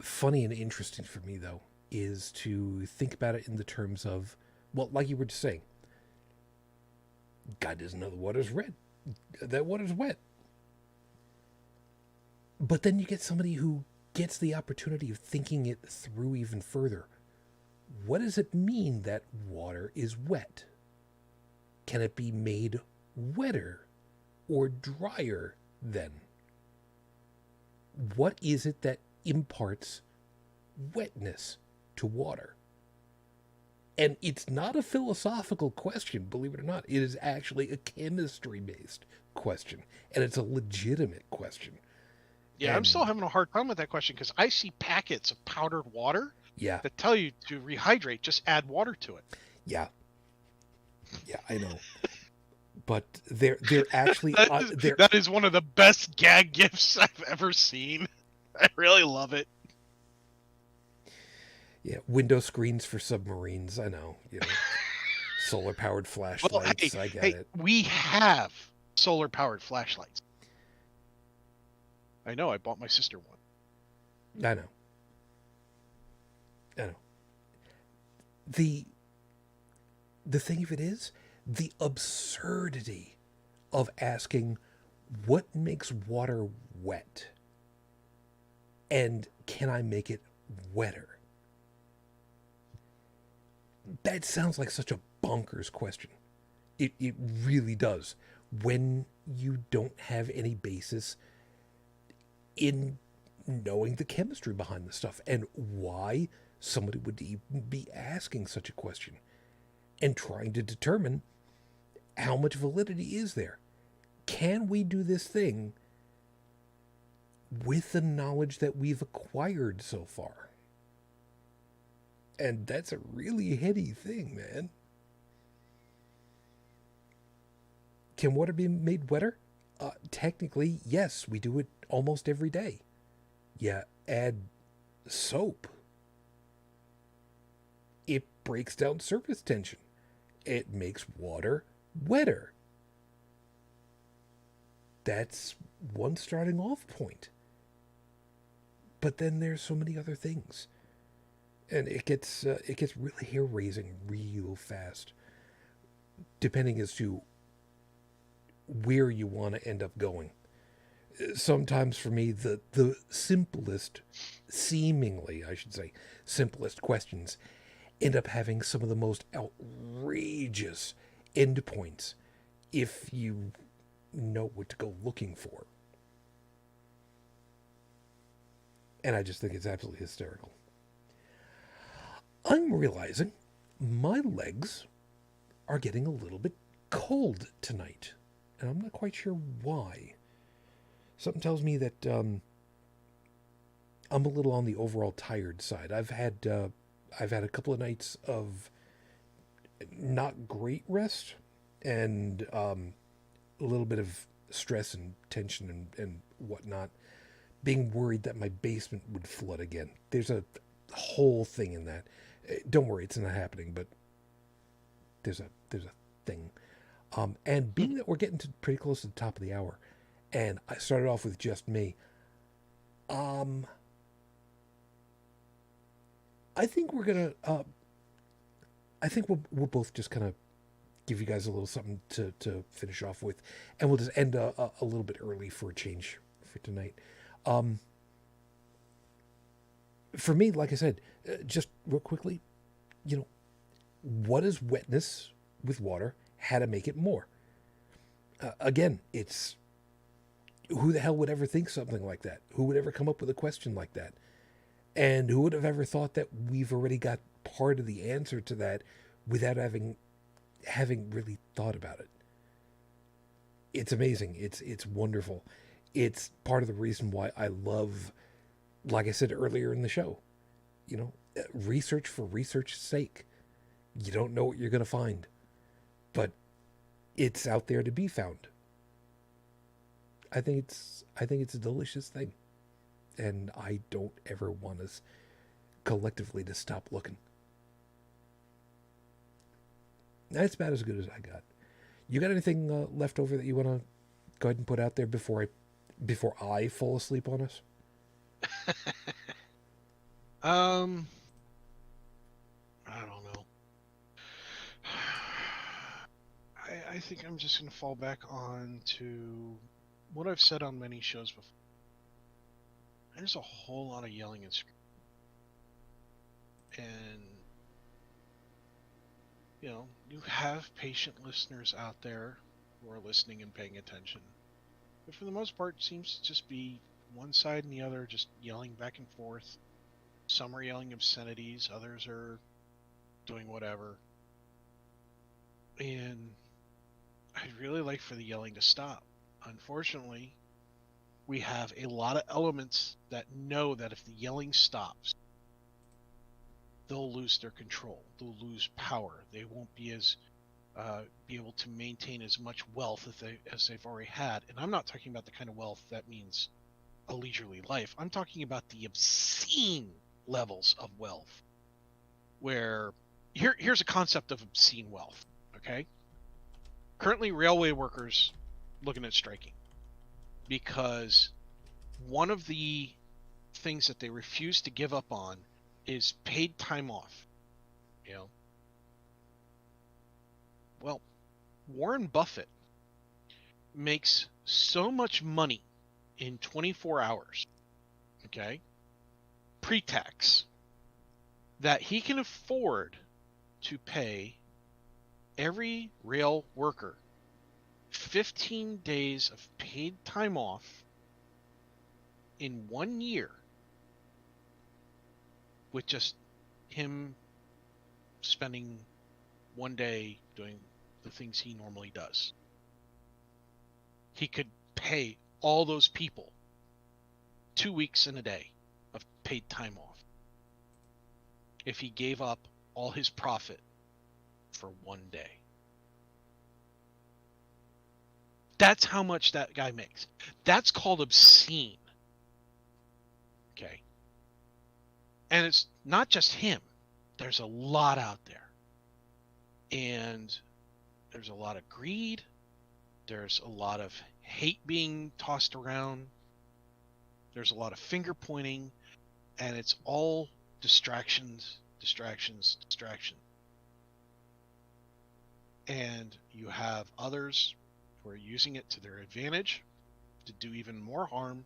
funny and interesting for me, though, is to think about it in the terms of, well, like you were just saying, God doesn't know the water's red. That water's wet. But then you get somebody who gets the opportunity of thinking it through even further. What does it mean that water is wet? Can it be made wetter or drier then? What is it that imparts wetness to water? And it's not a philosophical question, believe it or not. It is actually a chemistry-based question, and it's a legitimate question. Yeah, I'm still having a hard time with that question because I see packets of powdered water that tell you to rehydrate, just add water to it. Yeah, I know. But they're actually... that is one of the best gag gifts I've ever seen. I really love it. Yeah, window screens for submarines. I know. Solar-powered flashlights. I get it. We have solar-powered flashlights. I know. I bought my sister one. I know. The thing of it is, the absurdity of asking what makes water wet and can I make it wetter? That sounds like such a bonkers question. It really does. When you don't have any basis in knowing the chemistry behind the stuff and why somebody would even be asking such a question and trying to determine how much validity is there. Can we do this thing with the knowledge that we've acquired so far? And that's a really heady thing, man. Can water be made wetter? Technically, yes, we do it almost every day. Yeah, add soap. It breaks down surface tension. It makes water wetter. That's one starting off point. But then there's so many other things, and it gets really hair raising real fast, depending as to where you want to end up going. Sometimes for me, the simplest, seemingly I should say, simplest questions end up having some of the most outrageous endpoints if you know what to go looking for. And I just think it's absolutely hysterical. I'm realizing my legs are getting a little bit cold tonight, and I'm not quite sure why. Something tells me that I'm a little on the overall tired side. I've had a couple of nights of not great rest and a little bit of stress and tension and whatnot, being worried that my basement would flood again. There's a whole thing in that. Don't worry, it's not happening, but there's a thing. And being that we're getting to pretty close to the top of the hour, and I started off with just me, I think we're gonna. I think we'll both just kind of give you guys a little something to finish off with, and we'll just end a little bit early for a change for tonight. For me, like I said, just real quickly, what is wetness with water? How to make it more? Again, it's who the hell would ever think something like that? Who would ever come up with a question like that? And who would have ever thought that we've already got part of the answer to that without having really thought about it? It's amazing. It's wonderful. It's part of the reason why I love, like I said earlier in the show, research for research's sake. You don't know what you're going to find, but it's out there to be found. I think it's a delicious thing, and I don't ever want us collectively to stop looking. That's about as good as I got. You got anything left over that you want to go ahead and put out there before I fall asleep on us? I don't know. I think I'm just going to fall back on to what I've said on many shows before. There's a whole lot of yelling and screaming. And, you have patient listeners out there who are listening and paying attention. But for the most part, it seems to just be one side and the other just yelling back and forth. Some are yelling obscenities, others are doing whatever. And I'd really like for the yelling to stop. Unfortunately, we have a lot of elements that know that if the yelling stops, they'll lose their control. They'll lose power. They won't be able to maintain as much wealth as they've already had. And I'm not talking about the kind of wealth that means a leisurely life. I'm talking about the obscene levels of wealth. Where here's a concept of obscene wealth. Okay. Currently, railway workers looking at striking because one of the things that they refuse to give up on is paid time off. Well, Warren Buffett makes so much money in 24 hours, okay, pre-tax, that he can afford to pay every rail worker 15 days of paid time off in 1 year, with just him spending 1 day doing the things he normally does, he could pay all those people 2 weeks and a day of paid time off if he gave up all his profit for 1 day. That's how much that guy makes. That's called obscene. Okay. And it's not just him. There's a lot out there. And there's a lot of greed. There's a lot of hate being tossed around. There's a lot of finger pointing. And it's all distractions. And you have others who are using it to their advantage to do even more harm.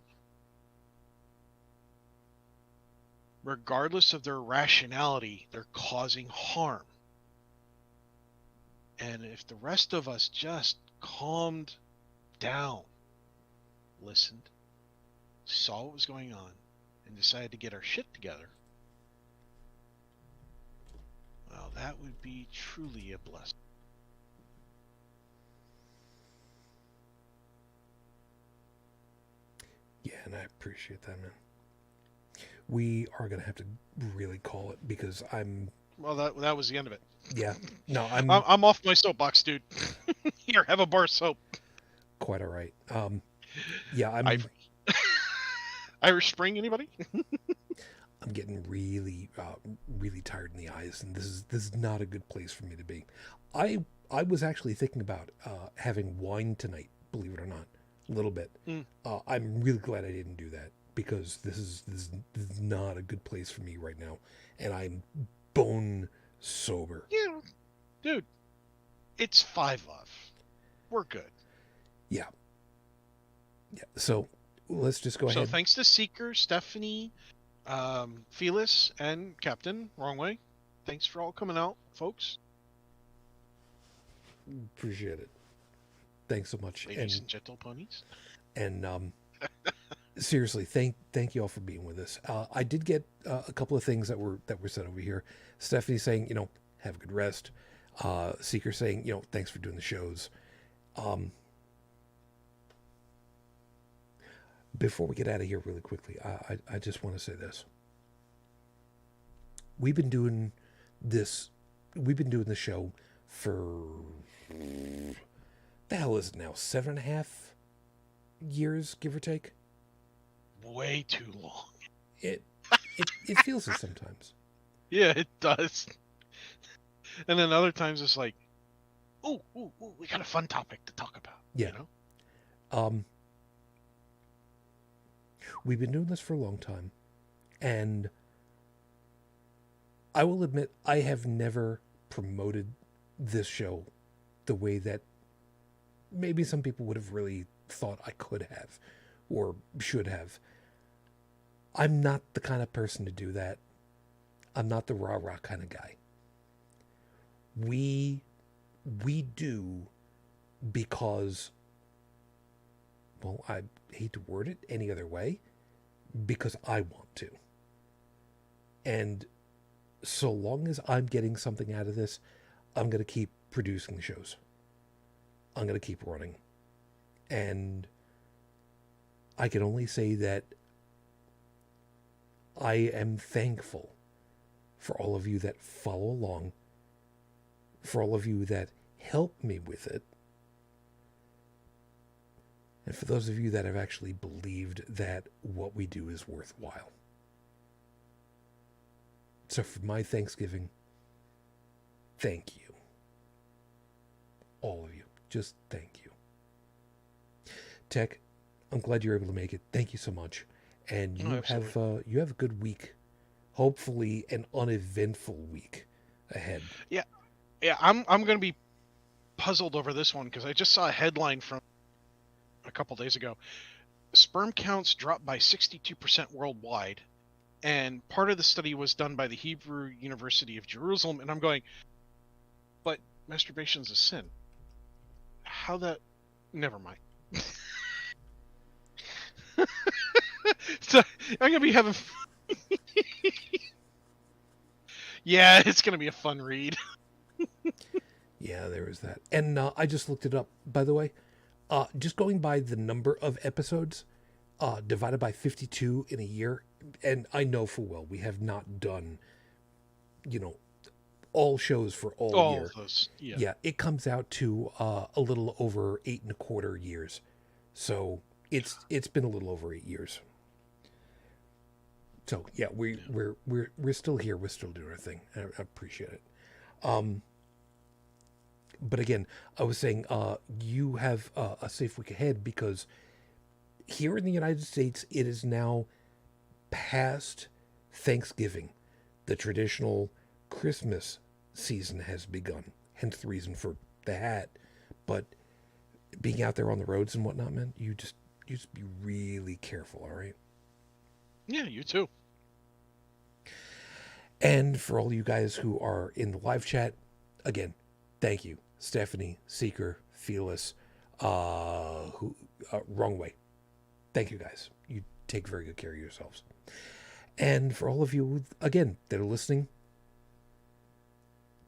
Regardless of their rationality, they're causing harm. And if the rest of us just calmed down, listened, saw what was going on, and decided to get our shit together, well, that would be truly a blessing. Yeah, and I appreciate that, man. We are going to have to really call it because I'm... Well, that was the end of it. Yeah. No, I'm off my soapbox, dude. Here, have a bar of soap. Quite all right. Yeah, Irish Spring, anybody? I'm getting really tired in the eyes, and this is not a good place for me to be. I was actually thinking about having wine tonight, believe it or not, a little bit. I'm really glad I didn't do that because this is not a good place for me right now, and I'm bone sober. Yeah, dude, it's 5 off. We're good. Yeah. So let's just go ahead. So thanks to Seeker, Stephanie, Felis, and Captain. Wrong way. Thanks for all coming out, folks. Appreciate it. Thanks so much, ladies and gentle ponies. And seriously, thank you all for being with us. I did get a couple of things that were said over here. Stephanie saying, have a good rest. Seeker saying, thanks for doing the shows. Before we get out of here really quickly, I just want to say this. We've been doing the show for, the hell is it now, 7.5 years, give or take? Way too long. It feels it sometimes. Yeah, it does. And then other times it's like, ooh, we got a fun topic to talk about. Yeah. We've been doing this for a long time, and I will admit I have never promoted this show the way that maybe some people would have really thought I could have or should have. I'm not the kind of person to do that. I'm not the rah-rah kind of guy. We do because, well, I hate to word it any other way, because I want to. And so long as I'm getting something out of this, I'm going to keep producing the shows. I'm going to keep running. And I can only say that I am thankful for all of you that follow along, for all of you that help me with it, and for those of you that have actually believed that what we do is worthwhile. So for my Thanksgiving, thank you. All of you. Just thank you. Tech, I'm glad you're able to make it. Thank you so much. And you have a good week. Hopefully an uneventful week ahead. Yeah, I'm going to be puzzled over this one because I just saw a headline from a couple days ago. Sperm counts dropped by 62% worldwide, and part of the study was done by the Hebrew University of Jerusalem. And I'm going, but masturbation's a sin. How that? Never mind. So I'm gonna be having. Yeah, it's gonna be a fun read. Yeah, there was that. And I just looked it up, by the way. Just going by the number of episodes divided by 52 in a year, and I know full well we have not done, you know, all shows for all All year. of those. Yeah. Yeah, it comes out to a little over 8.25 years. So it's been a little over 8 years. So yeah, we're still here. We're still doing our thing. I appreciate it. But again, I was saying you have a safe week ahead because here in the United States, it is now past Thanksgiving. The traditional Christmas season has begun. Hence the reason for the hat. But being out there on the roads and whatnot, man, you just be really careful, all right? Yeah, you too. And for all you guys who are in the live chat, again, thank you. Stephanie, Seeker, Fearless, Wrong Way. Thank you guys. You take very good care of yourselves. And for all of you, again, that are listening,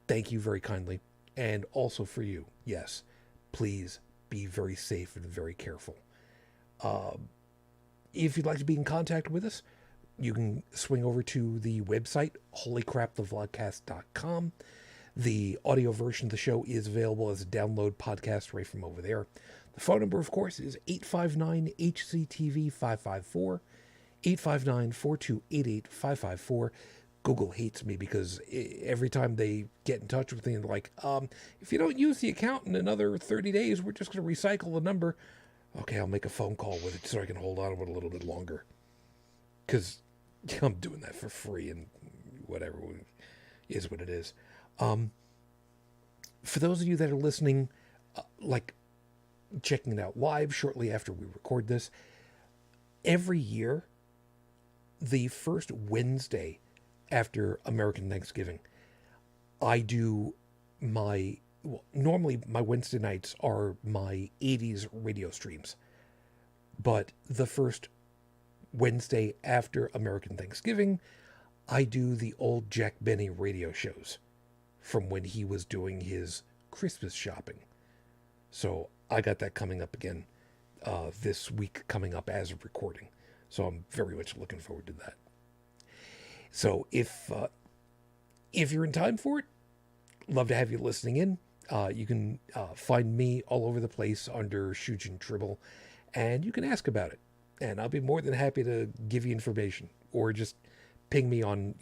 thank you very kindly. And also for you, yes, please be very safe and very careful. If you'd like to be in contact with us, you can swing over to the website, holycrapthevlogcast.com. The audio version of the show is available as a download podcast right from over there. The phone number, of course, is 859-HCTV-554, 859-4288-554. Google hates me because every time they get in touch with me, they're like, if you don't use the account in another 30 days, we're just going to recycle the number. Okay, I'll make a phone call with it so I can hold on to it a little bit longer. Because I'm doing that for free and whatever is what it is. For those of you that are listening, like checking it out live shortly after we record this, every year, the first Wednesday after American Thanksgiving, I do normally my Wednesday nights are my 80s radio streams. But the first Wednesday after American Thanksgiving, I do the old Jack Benny radio shows from when he was doing his Christmas shopping. So I got that coming up again this week, coming up as of recording. So I'm very much looking forward to that. So if you're in time for it, love to have you listening in. You can find me all over the place under Shujin Tribble, and you can ask about it. And I'll be more than happy to give you information, or just ping me on,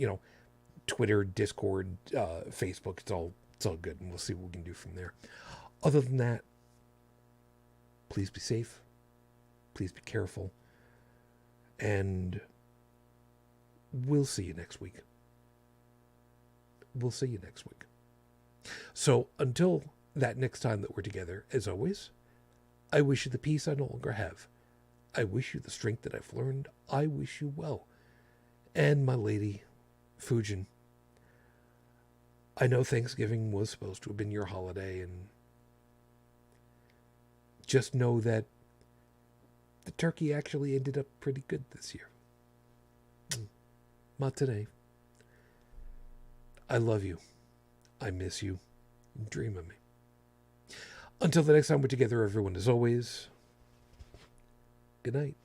Twitter, Discord, Facebook. It's all good, and we'll see what we can do from there. Other than that, please be safe. Please be careful. And we'll see you next week. We'll see you next week. So until that next time that we're together, as always, I wish you the peace I no longer have. I wish you the strength that I've learned. I wish you well. And my lady, Fujin, I know Thanksgiving was supposed to have been your holiday, and just know that the turkey actually ended up pretty good this year. Not today. I love you. I miss you. Dream of me. Until the next time we're together, everyone, as always, good night.